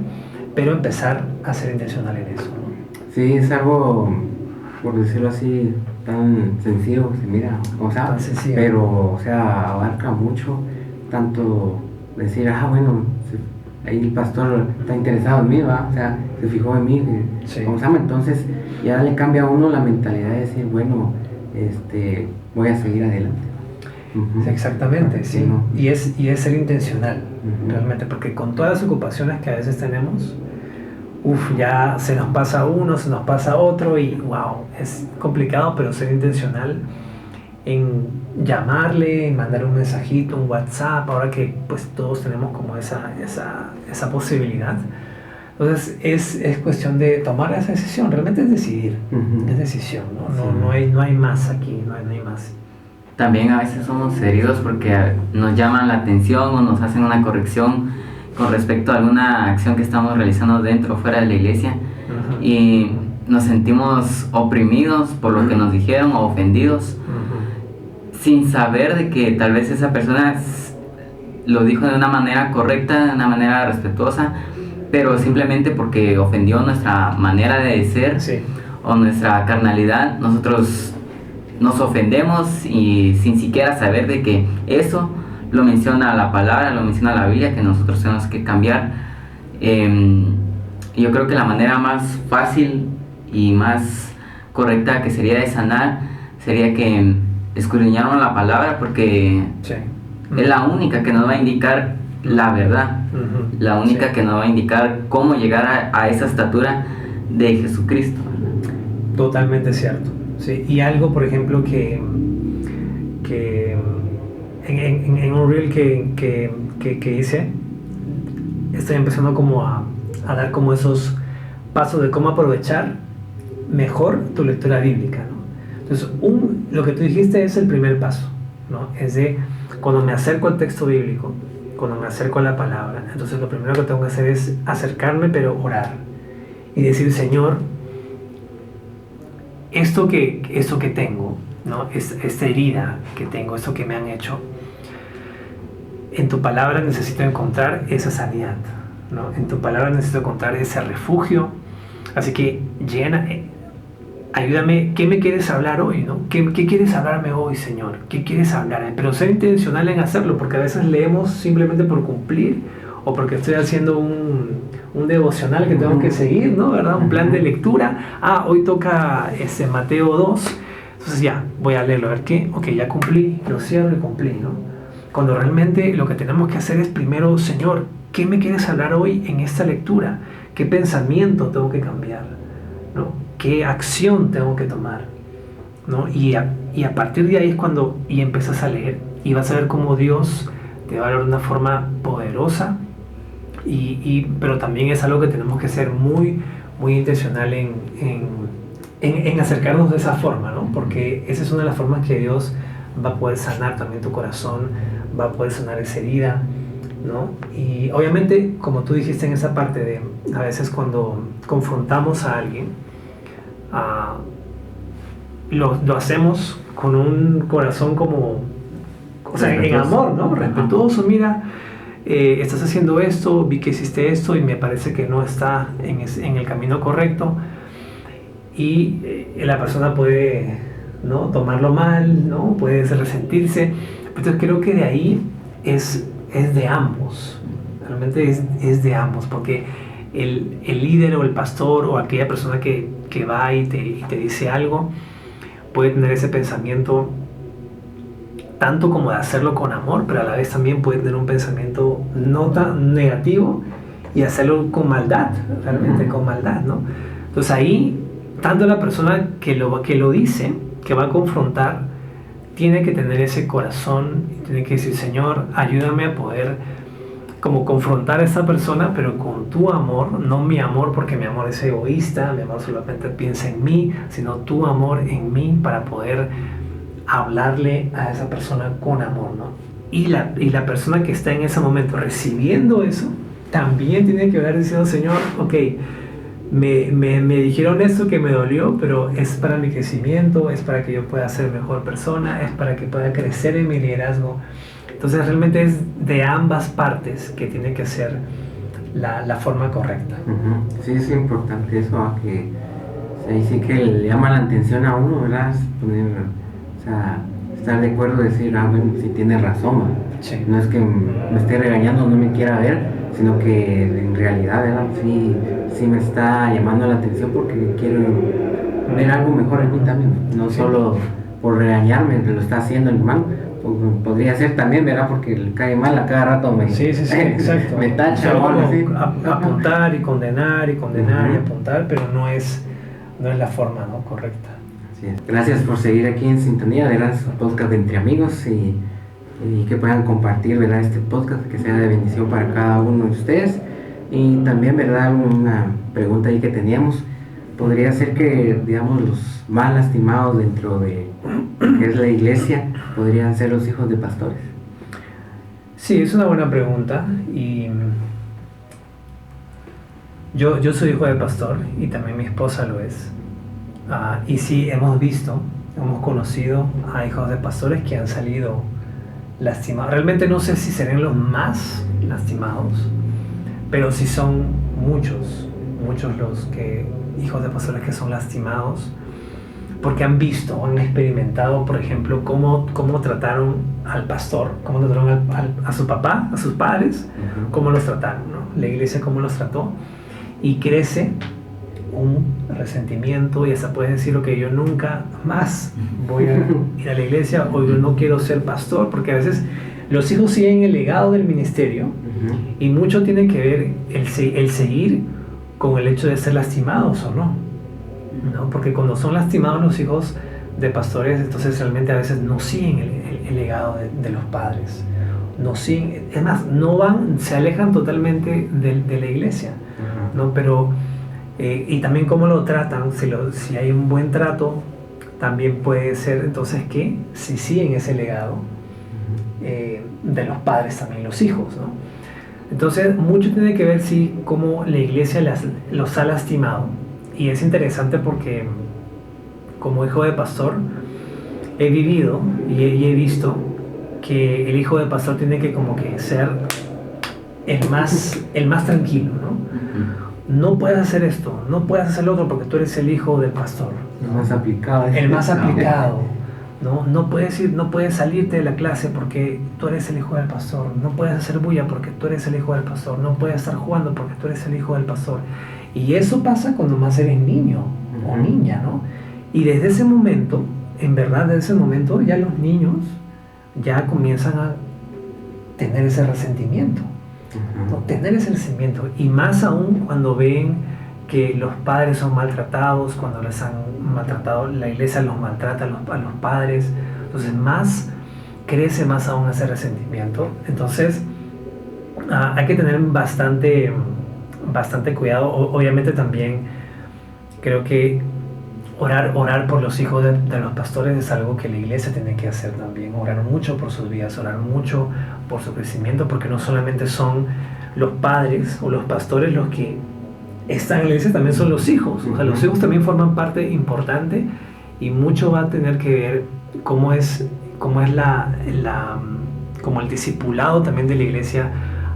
pero empezar a ser intencional en eso, ¿no? Sí, es algo, por decirlo así, tan sencillo, se mira, o sea, pero, o sea, abarca mucho, tanto decir, bueno, ahí el pastor está interesado en mí, ¿va? O sea, se fijó en mí, sí. ¿Cómo se llama? Entonces ya le cambia a uno la mentalidad de decir, bueno, voy a seguir adelante. Sí, exactamente, sí. No. Y es ser intencional, realmente, porque con todas las ocupaciones que a veces tenemos, ya se nos pasa uno, se nos pasa otro, y wow, es complicado, pero ser intencional en llamarle, en mandar un mensajito, un WhatsApp, ahora que pues todos tenemos como esa posibilidad. Entonces es cuestión de tomar esa decisión, realmente es decidir, es decisión, ¿no? Sí. No hay más aquí, no hay más. También a veces somos heridos porque nos llaman la atención o nos hacen una corrección con respecto a alguna acción que estamos realizando dentro o fuera de la iglesia, y nos sentimos oprimidos por lo que nos dijeron o ofendidos, sin saber de que tal vez esa persona lo dijo de una manera correcta, de una manera respetuosa, pero simplemente porque ofendió nuestra manera de ser, sí, o nuestra carnalidad, nosotros nos ofendemos, y sin siquiera saber de que eso lo menciona la palabra, lo menciona la Biblia, que nosotros tenemos que cambiar. Yo creo que la manera más fácil y más correcta que sería de sanar sería que escudriñáramos la palabra, porque sí, es la única que nos va a indicar la verdad, la única, sí, que nos va a indicar cómo llegar a esa estatura de Jesucristo. Totalmente cierto. Sí, y algo, por ejemplo, que en un reel que hice, estoy empezando como a dar como esos pasos de cómo aprovechar mejor tu lectura bíblica, ¿no? Entonces, lo que tú dijiste es el primer paso, ¿no? Es de cuando me acerco al texto bíblico, cuando me acerco a la palabra, entonces lo primero que tengo que hacer es acercarme, pero orar y decir, Señor, esto que tengo, ¿no? Esta herida que tengo, esto que me han hecho, en tu palabra necesito encontrar esa sanidad, ¿no? En tu palabra necesito encontrar ese refugio. Así que ayúdame, ¿qué me quieres hablar hoy? ¿No? ¿Qué quieres hablarme hoy, Señor? ¿Qué quieres hablarme? Pero ser intencional en hacerlo, porque a veces leemos simplemente por cumplir, o porque estoy haciendo un devocional que tengo que seguir, ¿no? ¿Verdad? Un plan de lectura. Hoy toca Mateo 2, entonces ya, voy a leerlo, a ver qué. Ok, ya cumplí, lo cierro y cumplí, ¿no? Cuando realmente lo que tenemos que hacer es primero, Señor, ¿qué me quieres hablar hoy en esta lectura? ¿Qué pensamiento tengo que cambiar? ¿No? ¿Qué acción tengo que tomar? ¿No? Y a partir de ahí es cuando empiezas a leer y vas a ver cómo Dios te va a hablar de una forma poderosa, pero también es algo que tenemos que ser muy, muy intencional en acercarnos de esa forma, ¿no? Porque esa es una de las formas que Dios va a poder sanar también tu corazón, va a poder sanar esa herida, ¿no? Y obviamente, como tú dijiste en esa parte de a veces cuando confrontamos a alguien, lo hacemos con un corazón como, o sea, en amor, ¿no? Respetuoso. Mira, estás haciendo esto, vi que hiciste esto y me parece que no está en el camino correcto, y la persona puede, ¿no?, tomarlo mal, ¿no? Puede resentirse. Entonces creo que de ahí es de ambos, realmente es de ambos, porque el líder o el pastor o aquella persona que va y te dice algo puede tener ese pensamiento tanto como de hacerlo con amor, pero a la vez también puede tener un pensamiento no tan negativo y hacerlo con maldad, realmente con maldad, ¿no? Entonces ahí, tanto la persona que lo dice, que va a confrontar, tiene que tener ese corazón, tiene que decir, Señor, ayúdame a poder como confrontar a esta persona, pero con tu amor, no mi amor, porque mi amor es egoísta, mi amor solamente piensa en mí, sino tu amor en mí para poder hablarle a esa persona con amor, ¿no? Y la persona que está en ese momento recibiendo eso, también tiene que hablar diciendo, Señor, ok, me dijeron esto que me dolió, pero es para mi crecimiento, es para que yo pueda ser mejor persona, es para que pueda crecer en mi liderazgo. Entonces realmente es de ambas partes que tiene que ser la forma correcta. Sí, es importante eso, que ahí sí que le llama la atención a uno, ¿verdad? Estar de acuerdo, decir, bueno, si tiene razón, ¿verdad? Sí. No es que me esté regañando, no me quiera ver, sino que en realidad, ¿verdad? Sí me está llamando la atención porque quiero ver algo mejor en mí también, no solo por regañarme, lo está haciendo el man. Podría ser también, ¿verdad? Porque le cae mal a cada rato exacto. Me tacha o algo así. Apuntar y condenar y apuntar, pero no es la forma, ¿no?, correcta. Así es. Gracias por seguir aquí en sintonía, ¿verdad? Su podcast de Entre Amigos, y que puedan compartir, ¿verdad?, este podcast, que sea de bendición para cada uno de ustedes. Y también, ¿verdad?, una pregunta ahí que teníamos, podría ser que, digamos, los más lastimados dentro de que es la iglesia podrían ser los hijos de pastores. Sí, es una buena pregunta, y yo soy hijo de pastor y también mi esposa lo es, y sí hemos conocido a hijos de pastores que han salido lastimados. Realmente no sé si serán los más lastimados, pero sí son muchos los hijos de pastores que son lastimados porque han experimentado, por ejemplo, cómo trataron al pastor, cómo trataron a su papá, a sus padres, cómo los trataron, ¿no? La iglesia cómo los trató, y crece un resentimiento, y hasta puedes decir, ok, yo nunca más voy a ir a la iglesia, o yo no quiero ser pastor, porque a veces los hijos siguen el legado del ministerio, y mucho tiene que ver el seguir con el hecho de ser lastimados o no, porque cuando son lastimados los hijos de pastores, entonces realmente a veces no siguen el legado de los padres, no siguen, es más, se alejan totalmente de la iglesia, ¿no? Pero y también cómo lo tratan, si hay un buen trato, también puede ser entonces que si siguen ese legado de los padres también los hijos, ¿no? Entonces mucho tiene que ver cómo la iglesia los ha lastimado. Y es interesante porque como hijo de pastor he vivido y he visto que el hijo de pastor tiene que como que ser el más tranquilo, ¿no? no puedes hacer esto, no puedes hacer lo otro porque tú eres el hijo del pastor. El más aplicado. El más aplicado. No puedes salirte de la clase porque tú eres el hijo del pastor. No puedes hacer bulla porque tú eres el hijo del pastor. No puedes estar jugando porque tú eres el hijo del pastor. Y eso pasa cuando más eres niño o niña, ¿no? Y desde ese momento, en verdad, desde ese momento, ya los niños ya comienzan a tener ese resentimiento. ¿no? Tener ese resentimiento. Y más aún cuando ven que los padres son maltratados, cuando les han maltratado, la iglesia los maltrata a los padres. Entonces crece más aún ese resentimiento. Entonces hay que tener bastante cuidado. Obviamente también creo que orar por los hijos de los pastores es algo que la iglesia tiene que hacer también. Orar mucho por sus vidas, orar mucho por su crecimiento, porque no solamente son los padres o los pastores los que están en la iglesia, también son los hijos. O sea, los hijos también forman parte importante y mucho va a tener que ver cómo es como el discipulado también de la iglesia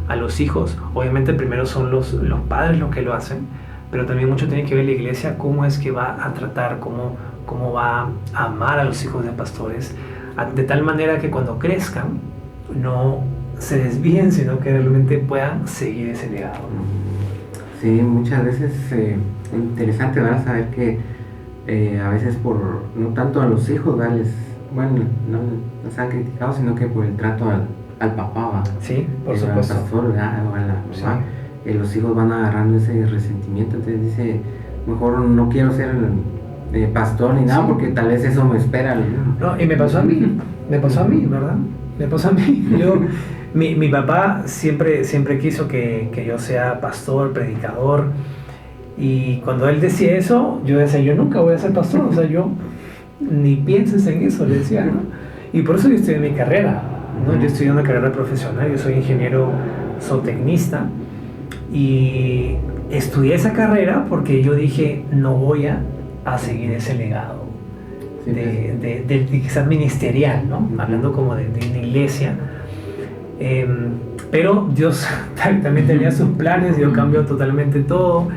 a los hijos. Obviamente primero son los padres los que lo hacen, pero también mucho tiene que ver la iglesia cómo es que va a tratar, cómo va a amar a los hijos de pastores, de tal manera que cuando crezcan no se desvíen, sino que realmente puedan seguir ese legado. Sí, muchas veces es interesante, ¿verdad? Saber que a veces no tanto a los hijos, no los han criticado, sino que por el trato al papá, ¿va? Sí, por supuesto. Al pastor, ¿verdad? O a la mamá. Sí. Los hijos van agarrando ese resentimiento, entonces dice, mejor no quiero ser pastor ni nada, porque tal vez eso me espera. No, y me pasó a mí, ¿verdad? Me pasó a mí. Mi papá siempre quiso que yo sea pastor, predicador, y cuando él decía eso, yo decía, yo nunca voy a ser pastor, o sea, yo ni pienses en eso, le decía, ¿no? Y por eso yo estudié mi carrera, ¿no? Yo estudié una carrera profesional, yo soy ingeniero zootecnista, y estudié esa carrera porque yo dije, no voy a seguir ese legado de quizás ministerial, ¿no? Hablando como de una iglesia. Pero Dios también tenía sus planes, Dios cambió totalmente todo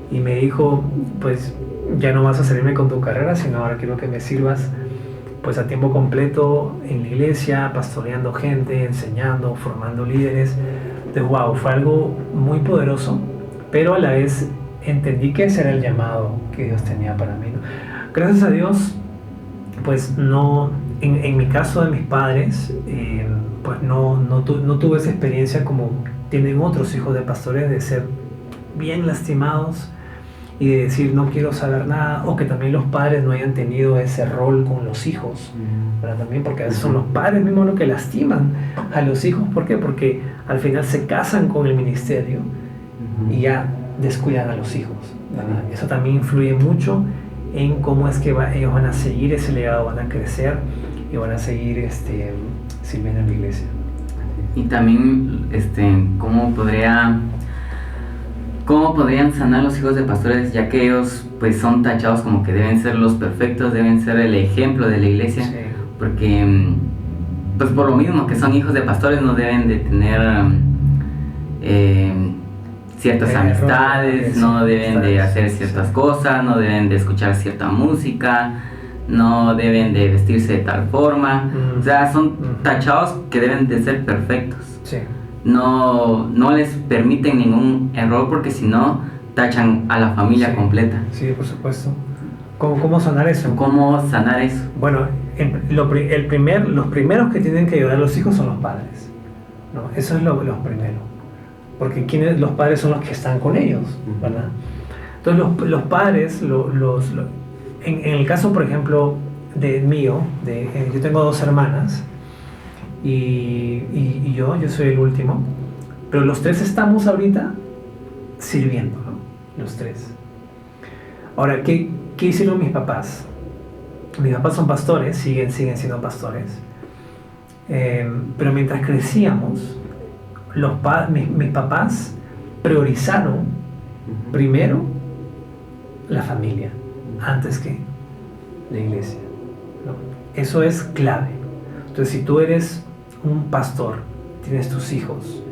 y me dijo, pues ya no vas a salirme con tu carrera, sino ahora quiero que me sirvas pues a tiempo completo en la iglesia, pastoreando gente, enseñando, formando líderes. Entonces, wow, fue algo muy poderoso, pero a la vez entendí que ese era el llamado que Dios tenía para mí, ¿no? Gracias a Dios, pues no, en mi caso de mis padres, pues no tuve esa experiencia como tienen otros hijos de pastores, de ser bien lastimados y de decir no quiero saber nada, o que también los padres no hayan tenido ese rol con los hijos, ¿verdad? También porque a veces son los padres mismos los que lastiman a los hijos. ¿Por qué? Porque al final se casan con el ministerio y ya descuidan a los hijos, ¿verdad? Eso también influye mucho en cómo es que ellos van a seguir ese legado, van a crecer y van a seguir sirviendo en la iglesia. Y también cómo podrían sanar los hijos de pastores, ya que ellos pues son tachados como que deben ser los perfectos, deben ser el ejemplo de la iglesia. Sí. Porque pues por lo mismo que son hijos de pastores no deben de tener ciertas amistades, no deben de hacer ciertas cosas, no deben de escuchar cierta música, no deben de vestirse de tal forma. O sea, son tachados que deben de ser perfectos. Sí. No les permiten ningún error, porque si no tachan a la familia completa. Sí, por supuesto. ¿Cómo sanar eso? ¿Cómo sanar eso? Bueno, los primeros que tienen que ayudar a los hijos son los padres, ¿no? Eso es los primeros, porque los padres son los que están con ellos, ¿verdad? Entonces los padres, en el caso, por ejemplo, yo tengo 2 hermanas y yo soy el último, pero los 3 estamos ahorita sirviendo, ¿no? Los 3. Ahora, ¿qué hicieron mis papás? Mis papás son pastores, siguen siendo pastores, pero mientras crecíamos, mis papás priorizaron primero la familia antes que la iglesia, ¿no? Eso es clave. Entonces, si tú eres un pastor, tienes tus hijos,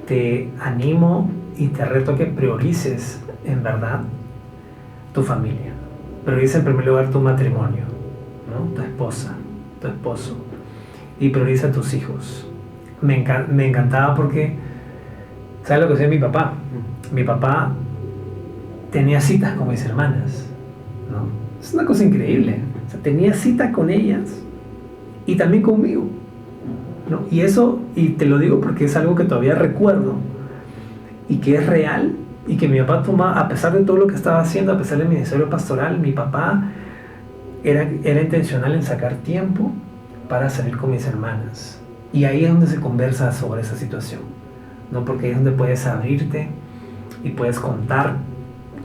te animo y te reto a que priorices en verdad tu familia. Prioriza en primer lugar tu matrimonio, ¿no? Tu esposa, tu esposo. Y prioriza a tus hijos. Me encantaba porque, ¿sabes lo que hacía mi papá? Mi papá tenía citas con mis hermanas, ¿no? Es una cosa increíble. O sea, tenía citas con ellas y también conmigo, ¿no? Y eso, y te lo digo porque es algo que todavía recuerdo y que es real, y que mi papá tomaba, a pesar de todo lo que estaba haciendo, a pesar del ministerio pastoral, mi papá era intencional en sacar tiempo para salir con mis hermanas. Y ahí es donde se conversa sobre esa situación, ¿no? Porque ahí es donde puedes abrirte y puedes contar,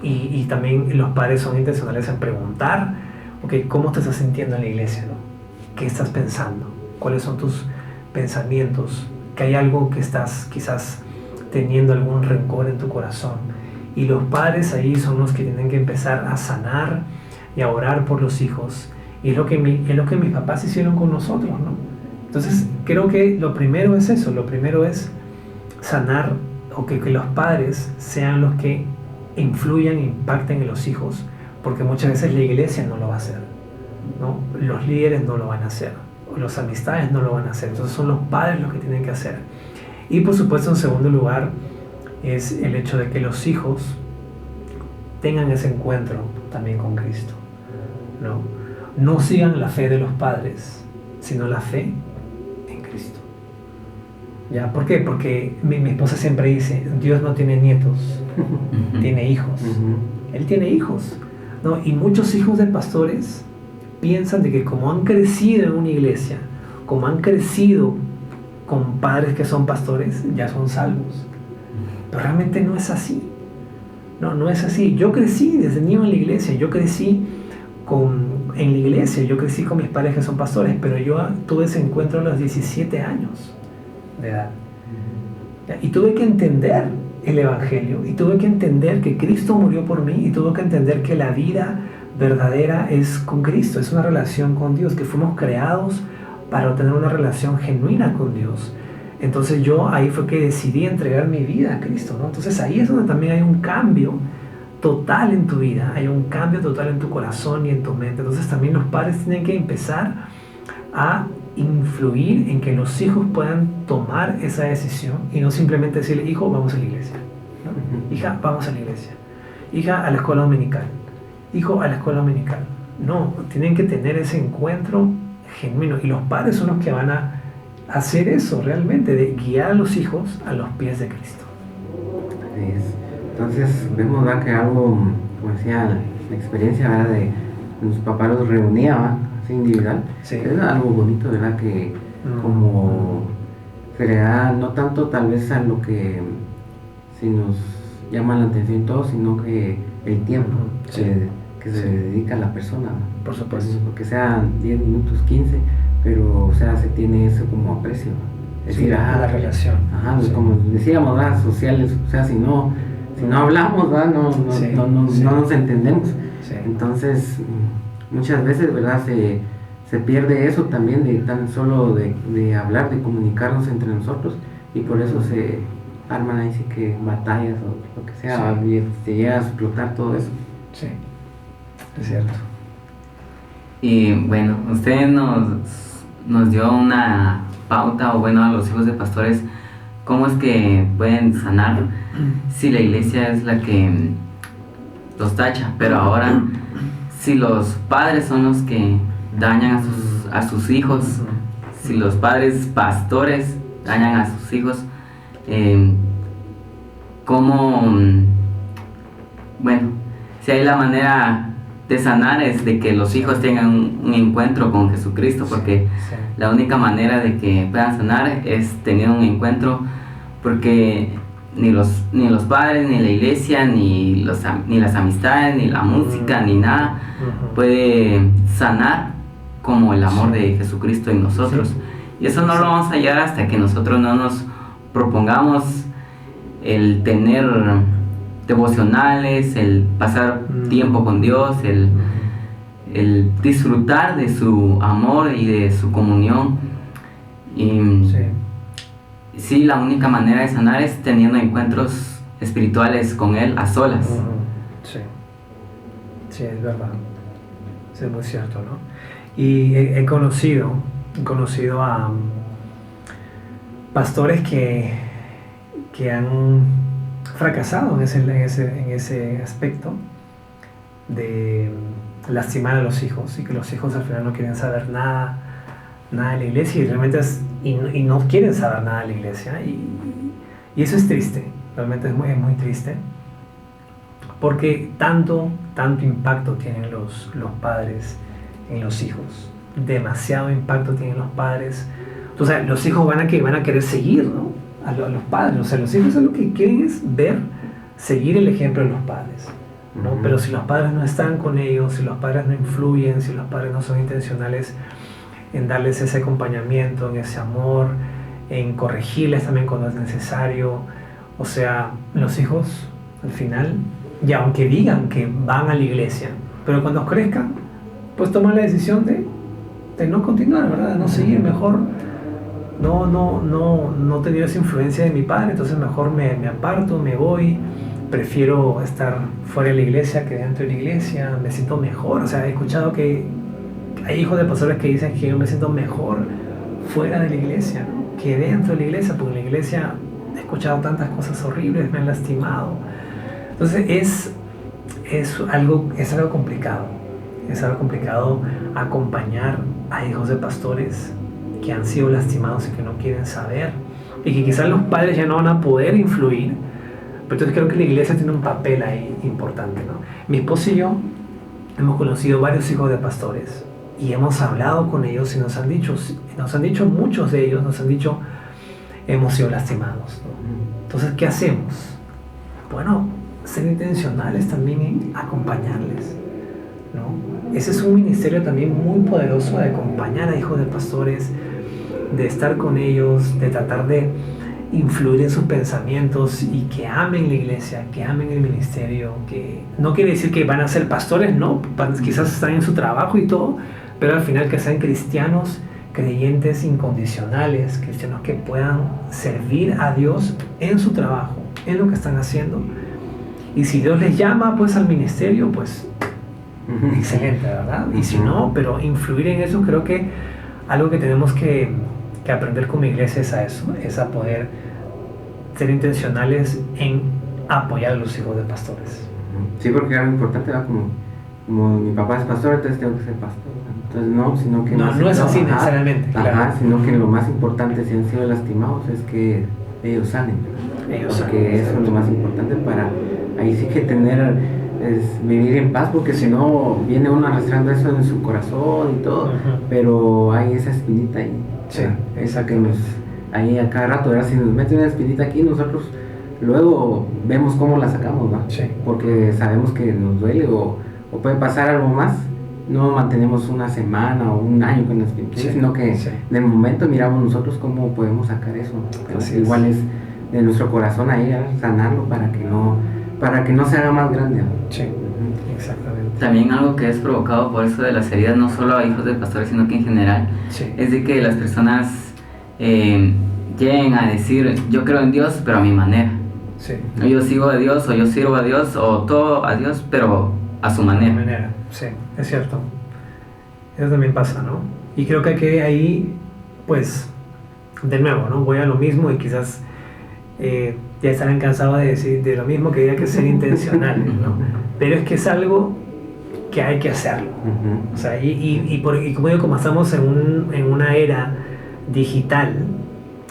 y también los padres son intencionales en preguntar, okay, ¿cómo te estás sintiendo en la iglesia, ¿no? ¿Qué estás pensando? ¿Cuáles son tus pensamientos? ¿Que hay algo que estás quizás teniendo algún rencor en tu corazón? Y los padres ahí son los que tienen que empezar a sanar y a orar por los hijos, y es lo que mis papás hicieron con nosotros, ¿no? Entonces creo que lo primero es eso, lo primero es sanar, o que los padres sean los que influyan e impacten en los hijos, porque muchas veces la iglesia no lo va a hacer, ¿no? Los líderes no lo van a hacer, o las amistades no lo van a hacer, entonces son los padres los que tienen que hacer. Y por supuesto, en segundo lugar, es el hecho de que los hijos tengan ese encuentro también con Cristo, ¿no? No sigan la fe de los padres, sino la fe en Cristo. ¿Ya? ¿Por qué? Porque mi esposa siempre dice, Dios no tiene nietos, tiene hijos. Él tiene hijos, ¿no? Y muchos hijos de pastores piensan de que como han crecido en una iglesia, como han crecido con padres que son pastores, ya son salvos. Pero realmente no es así. No es así. Yo crecí desde niño en la iglesia, yo crecí en la iglesia, yo crecí con mis padres que son pastores, pero yo tuve ese encuentro a los 17 años de edad. Y tuve que entender el Evangelio, y tuve que entender que Cristo murió por mí, y tuve que entender que la vida verdadera es con Cristo, es una relación con Dios, que fuimos creados para tener una relación genuina con Dios. Entonces yo ahí fue que decidí entregar mi vida a Cristo, ¿no? Entonces ahí es donde también hay un cambio total en tu vida, hay un cambio total en tu corazón y en tu mente. Entonces también los padres tienen que empezar a influir en que los hijos puedan tomar esa decisión, y no simplemente decirle, hijo, vamos a la iglesia, ¿no? Hija, vamos a la iglesia, hija, a la escuela dominical, hijo, a la escuela dominical. No, tienen que tener ese encuentro genuino, y los padres son los que van a hacer eso realmente, de guiar a los hijos a los pies de Cristo. Así es. Entonces vemos, ¿verdad?, que algo, como decía, la experiencia, ¿verdad?, de los papás los reunía, ¿verdad?, así individual. Sí. Es algo bonito, ¿verdad?, que como se le da no tanto tal vez a lo que si nos llama la atención todo, sino que el tiempo que se dedica a la persona, ¿no? Por supuesto. Porque sean 10 minutos, 15, pero o sea, se tiene eso como aprecio. Es decir, la relación. Ajá, como decíamos, ¿verdad?, sociales, o sea, si no hablamos, ¿verdad?, no nos entendemos. Sí. Entonces, muchas veces, ¿verdad?, se pierde eso también, de tan solo de hablar, de comunicarnos entre nosotros, y por eso se arman ahí sí que batallas o lo que sea, y se llega a explotar todo eso. Sí, es cierto. Y bueno, usted nos dio una pauta, o bueno, a los hijos de pastores, cómo es que pueden sanar si la iglesia es la que los tacha. Pero ahora, si los padres son los que dañan a sus hijos, si los padres pastores dañan a sus hijos, ¿cómo? Bueno, si hay la manera de sanar es de que los hijos tengan un encuentro con Jesucristo, porque la única manera de que puedan sanar es tener un encuentro, porque ni los padres, ni la iglesia, ni las amistades, ni la música, ni nada puede sanar como el amor de Jesucristo en nosotros. Y eso no lo vamos a hallar hasta que nosotros no nos propongamos el tener devocionales, el pasar tiempo con Dios, el disfrutar de su amor y de su comunión. Y sí, la única manera de sanar es teniendo encuentros espirituales con Él a solas. Sí, es verdad. Sí, es muy cierto, ¿no? Y he conocido a pastores que han fracasado en ese aspecto de lastimar a los hijos, y que los hijos al final no quieren saber nada de la iglesia, y realmente y no quieren saber nada de la iglesia, y eso es triste, realmente es muy triste, porque tanto impacto tienen los padres en los hijos, demasiado impacto tienen los padres. O sea, los hijos van a querer seguir, ¿no?, a los padres. O sea, los hijos lo que quieren es seguir el ejemplo de los padres, ¿no? Pero si los padres no están con ellos, si los padres no influyen, si los padres no son intencionales en darles ese acompañamiento, en ese amor, en corregirles también cuando es necesario, o sea, los hijos al final, y aunque digan que van a la iglesia, pero cuando crezcan, pues toman la decisión de no continuar, ¿verdad? De no seguir, mejor no tener esa influencia de mi padre, entonces mejor me aparto, me voy, prefiero estar fuera de la iglesia que dentro de la iglesia, me siento mejor. O sea, he escuchado que hay hijos de pastores que dicen que yo me siento mejor fuera de la iglesia, ¿no?, que dentro de la iglesia, porque en la iglesia he escuchado tantas cosas horribles, me han lastimado. Entonces es algo complicado. Es algo complicado acompañar a hijos de pastores que han sido lastimados y que no quieren saber, y que quizás los padres ya no van a poder influir, pero entonces creo que la iglesia tiene un papel ahí importante, ¿no? Mi esposo y yo hemos conocido varios hijos de pastores y hemos hablado con ellos, y nos han dicho muchos de ellos, hemos sido lastimados, ¿no? Entonces, ¿qué hacemos? Bueno, ser intencionales también en acompañarles, ¿no? Ese es un ministerio también muy poderoso, de acompañar a hijos de pastores, de estar con ellos, de tratar de influir en sus pensamientos, y que amen la iglesia, que amen el ministerio, que no quiere decir que van a ser pastores, no, quizás están en su trabajo y todo, pero al final que sean cristianos, creyentes incondicionales, cristianos que puedan servir a Dios en su trabajo, en lo que están haciendo. Y si Dios les llama pues al ministerio, pues excelente, ¿verdad? Y si no, pero influir en eso, creo que algo que tenemos que aprender como iglesia es a eso, es a poder ser intencionales en apoyar a los hijos de pastores. Sí, porque algo importante, ¿verdad? Como mi papá es pastor, entonces tengo que ser pastor. Entonces no, sino que no es así necesariamente. Claro. Sino que lo más importante, si han sido lastimados, es que ellos sanen. Porque eso es lo más importante para ahí sí que vivir en paz, porque si no viene uno arrastrando eso en su corazón y todo, pero hay esa espinita ahí. Sí, esa que ahí a cada rato, ¿verdad? Si nos mete una espinita aquí, nosotros luego vemos cómo la sacamos, ¿no? Sí. Porque sabemos que nos duele o puede pasar algo más. No mantenemos una semana o un año con la espinita, sino que en el momento miramos nosotros cómo podemos sacar eso. Igual es de nuestro corazón ahí, sanarlo para que no se haga más grande, ¿no? Sí, exactamente. También algo que es provocado por eso de las heridas, no solo a hijos de pastores, sino que en general, es de que las personas lleguen a decir, yo creo en Dios, pero a mi manera. Sí. Yo sigo a Dios, o yo sirvo a Dios, o todo a Dios, pero a su manera. Sí, es cierto. Eso también pasa, ¿no? Y creo que ahí, pues, de nuevo, ¿no? Voy a lo mismo, y quizás ya estarán cansados de decir de lo mismo, que hay que ser intencionales, ¿no? Pero es que es algo que hay que hacerlo. O sea, y como digo, como estamos en una era digital,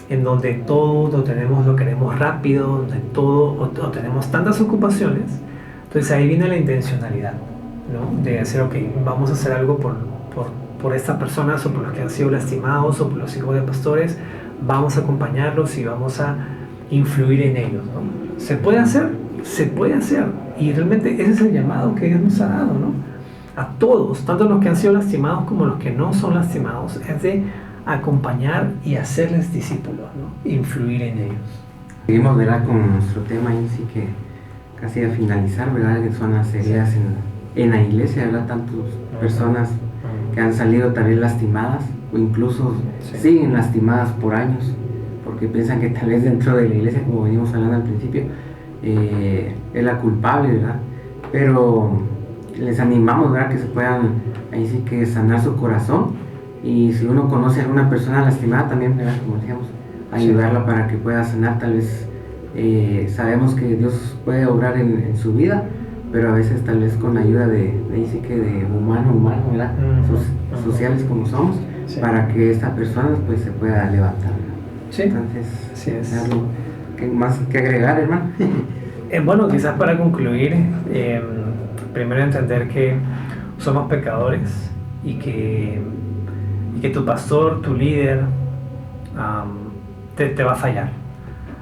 en donde todo lo queremos rápido, donde todo, o tenemos tantas ocupaciones, entonces ahí viene la intencionalidad, ¿no? De decir, ok, vamos a hacer algo por estas personas, o por los que han sido lastimados, o por los hijos de pastores, vamos a acompañarlos y vamos a influir en ellos, ¿no? ¿Se puede hacer? Se puede hacer, y realmente ese es el llamado que Dios nos ha dado, ¿no? A todos, tanto los que han sido lastimados como los que no son lastimados, es de acompañar y hacerles discípulos, ¿no? Influir en ellos. Seguimos, ¿verdad?, con nuestro tema ahí, sí, que casi a finalizar, ¿verdad?, que son las heridas en la iglesia, ¿verdad? Tantas personas que han salido también lastimadas, o incluso siguen lastimadas por años, porque piensan que tal vez dentro de la iglesia, como venimos hablando al principio, es la culpable, ¿verdad? pero les animamos, ¿verdad? Que se puedan ahí sí que sanar su corazón, y si uno conoce a alguna persona lastimada también, ¿verdad? Como decíamos, ayudarla para que pueda sanar. Tal vez sabemos que Dios puede obrar en su vida, pero a veces tal vez con la ayuda de ahí sí que de humano, ¿verdad? Sociales como somos, para que esta persona pues se pueda levantar. Sí. Entonces, sí es. algo más que agregar, hermano. Bueno, quizás para concluir, primero entender que somos pecadores y que tu pastor, tu líder, te va a fallar.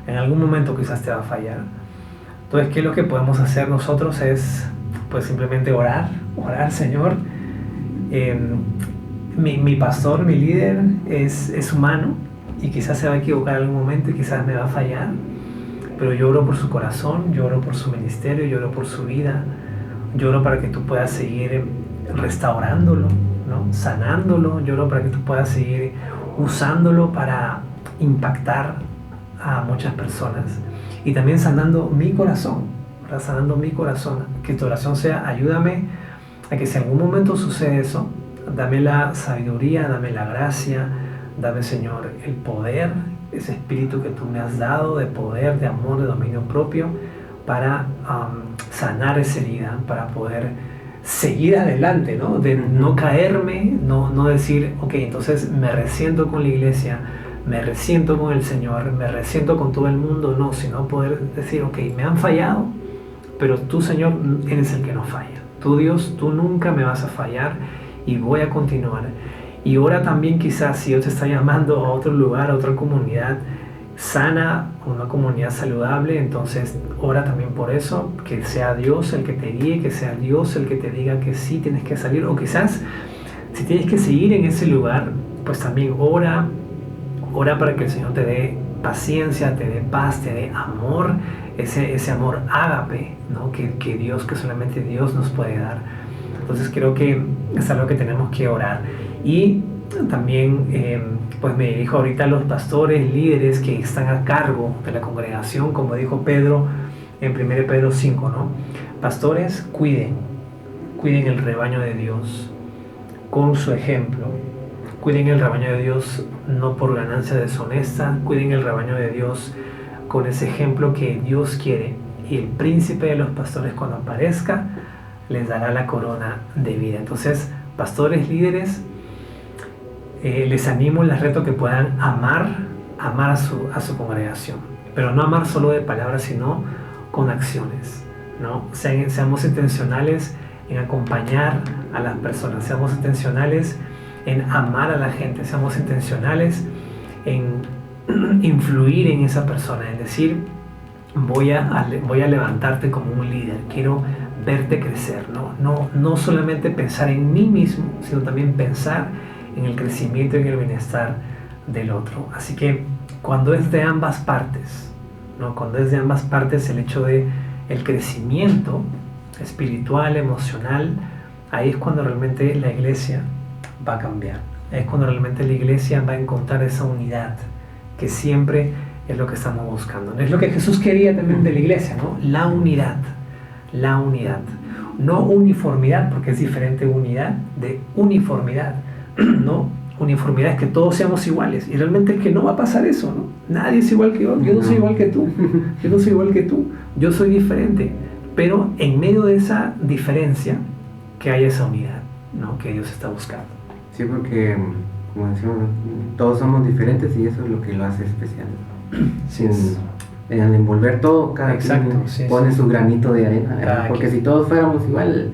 En algún momento quizás te va a fallar. Entonces, ¿qué es lo que podemos hacer nosotros? Es pues simplemente orar, Señor. Mi pastor, mi líder es humano y quizás se va a equivocar en algún momento y quizás me va a fallar, pero yo oro por su corazón, yo oro por su ministerio, yo oro por su vida, yo oro para que tú puedas seguir restaurándolo, ¿no? Sanándolo, yo oro para que tú puedas seguir usándolo para impactar a muchas personas, y también sanando mi corazón, ¿verdad? Sanando mi corazón, que tu oración sea: ayúdame a que si en algún momento sucede eso, dame la sabiduría, dame la gracia, dame, Señor, el poder, ese espíritu que tú me has dado de poder, de amor, de dominio propio, para sanar esa herida, para poder seguir adelante, ¿no? De no caerme, no decir, ok, entonces me resiento con la iglesia, me resiento con el Señor, me resiento con todo el mundo, no, sino poder decir, ok, me han fallado, pero tú, Señor, eres el que no falla. Tú, Dios, tú nunca me vas a fallar y voy a continuar. Y ora también, quizás si Dios te está llamando a otro lugar, a otra comunidad sana, una comunidad saludable, entonces ora también por eso, que sea Dios el que te guíe, que sea Dios el que te diga que sí tienes que salir, o quizás si tienes que seguir en ese lugar, pues también ora para que el Señor te dé paciencia, te dé paz, te dé amor, ese amor ágape, ¿no? que Dios, que solamente Dios nos puede dar. Entonces creo que es algo que tenemos que orar. Y también pues me dirijo ahorita a los pastores, líderes que están a cargo de la congregación, como dijo Pedro en 1 Pedro 5, ¿no? Pastores, cuiden el rebaño de Dios con su ejemplo. Cuiden el rebaño de Dios no por ganancia deshonesta, cuiden el rebaño de Dios con ese ejemplo que Dios quiere, y el príncipe de los pastores, cuando aparezca, les dará la corona de vida. Entonces, pastores, líderes, les animo, les reto que puedan amar a su congregación, pero no amar solo de palabras, sino con acciones, ¿no? Seamos intencionales en acompañar a las personas, seamos intencionales en amar a la gente, seamos intencionales en influir en esa persona, en decir, voy a levantarte como un líder, quiero verte crecer, no solamente pensar en mí mismo, sino también pensar en el crecimiento y en el bienestar del otro. Así que cuando es de ambas partes, ¿no? Cuando es de ambas partes el hecho de el crecimiento espiritual, emocional, ahí es cuando realmente la iglesia va a cambiar. Es cuando realmente la iglesia va a encontrar esa unidad, que siempre es lo que estamos buscando. Es lo que Jesús quería también de la iglesia, ¿no? La unidad. No uniformidad, porque es diferente unidad de uniformidad, ¿no? Uniformidad es que todos seamos iguales, y realmente es que no va a pasar eso, ¿no? Nadie es igual que yo no soy igual que tú, yo no soy igual que tú, yo soy diferente, pero en medio de esa diferencia, que haya esa unidad, ¿no? Que Dios está buscando. Sí, porque, como decimos, todos somos diferentes y eso es lo que lo hace especial. Sí, en envolver todo, cada quien pone su granito de arena, porque si todos fuéramos igual,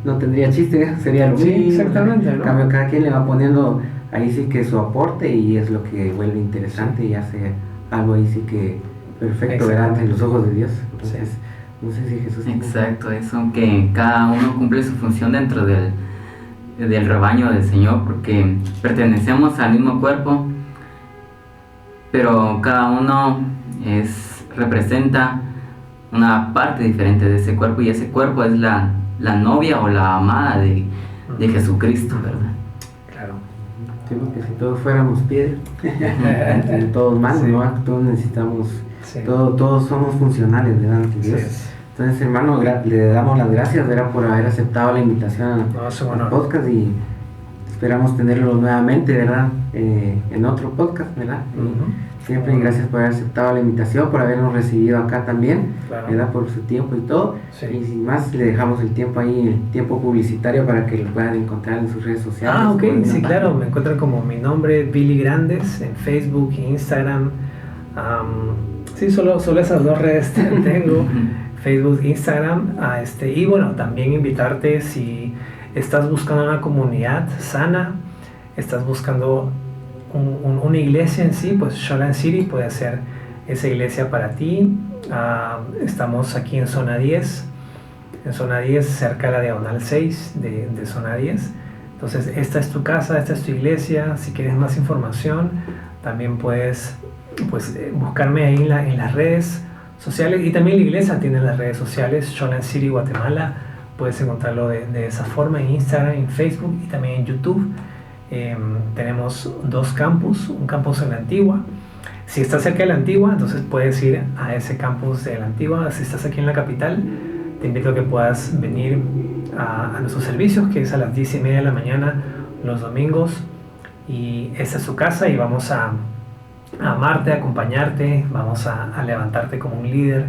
no tendría chiste, sería lo mismo. Exactamente, ¿no? Cambio, cada quien le va poniendo ahí sí que su aporte, y es lo que vuelve interesante y hace algo ahí sí que perfecto, ¿verdad? Ante los ojos de Dios. Entonces, no sé si Jesús... Exacto, eso, que cada uno cumple su función dentro del rebaño del Señor, porque pertenecemos al mismo cuerpo, pero cada uno representa una parte diferente de ese cuerpo, y ese cuerpo es la novia o la amada de Jesucristo, ¿verdad? Claro. Sí, porque si todos fuéramos piedra, todos manos, ¿no? Todos necesitamos, todos somos funcionales delante de Dios. Entonces, hermano, le damos las gracias, ¿verdad?, por haber aceptado la invitación al podcast, y esperamos tenerlo nuevamente, ¿verdad?, en otro podcast, ¿verdad? Siempre gracias por haber aceptado la invitación, por habernos recibido acá también, ¿verdad?, por su tiempo y todo. Y sin más, le dejamos el tiempo ahí, el tiempo publicitario, para que lo puedan encontrar en sus redes sociales. Ok, sí, claro, me encuentran como mi nombre, Billy Grandes, en Facebook e Instagram. Sí, solo esas dos redes tengo, Facebook e Instagram. Y bueno, también invitarte, si estás buscando una comunidad sana, estás buscando una iglesia en sí, pues Shoreline City puede ser esa iglesia para ti. Estamos aquí en Zona 10, cerca de la Diagonal 6 de Zona 10. Entonces, esta es tu casa, esta es tu iglesia. Si quieres más información, también puedes buscarme ahí en las redes sociales, y también la iglesia tiene las redes sociales, Shoreline City Guatemala. Puedes encontrarlo de esa forma en Instagram, en Facebook y también en YouTube. Tenemos 2 campus, un campus en la Antigua. Si estás cerca de la Antigua, entonces puedes ir a ese campus de la Antigua. Si estás aquí en la capital, te invito a que puedas venir a nuestros servicios, que es a las 10:30 de la mañana los domingos, y esta es su casa, y vamos a amarte, a acompañarte, vamos a levantarte como un líder,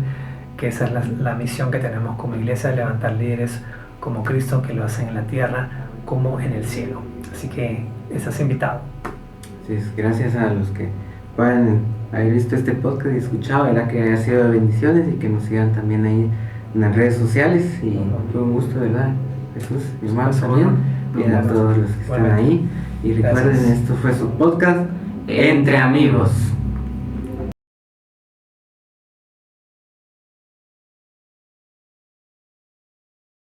que esa es la misión que tenemos como iglesia, de levantar líderes como Cristo, que lo hacen en la tierra como en el cielo. Así que estás invitado. Sí, gracias a los que puedan haber visto este podcast y escuchado, ¿verdad?, que haya sido de bendiciones, y que nos sigan también ahí en las redes sociales. Y fue un gusto, ¿verdad, Jesús, mi hermano, también, y a todos los que están ahí. Y recuerden, esto fue su podcast Entre Amigos.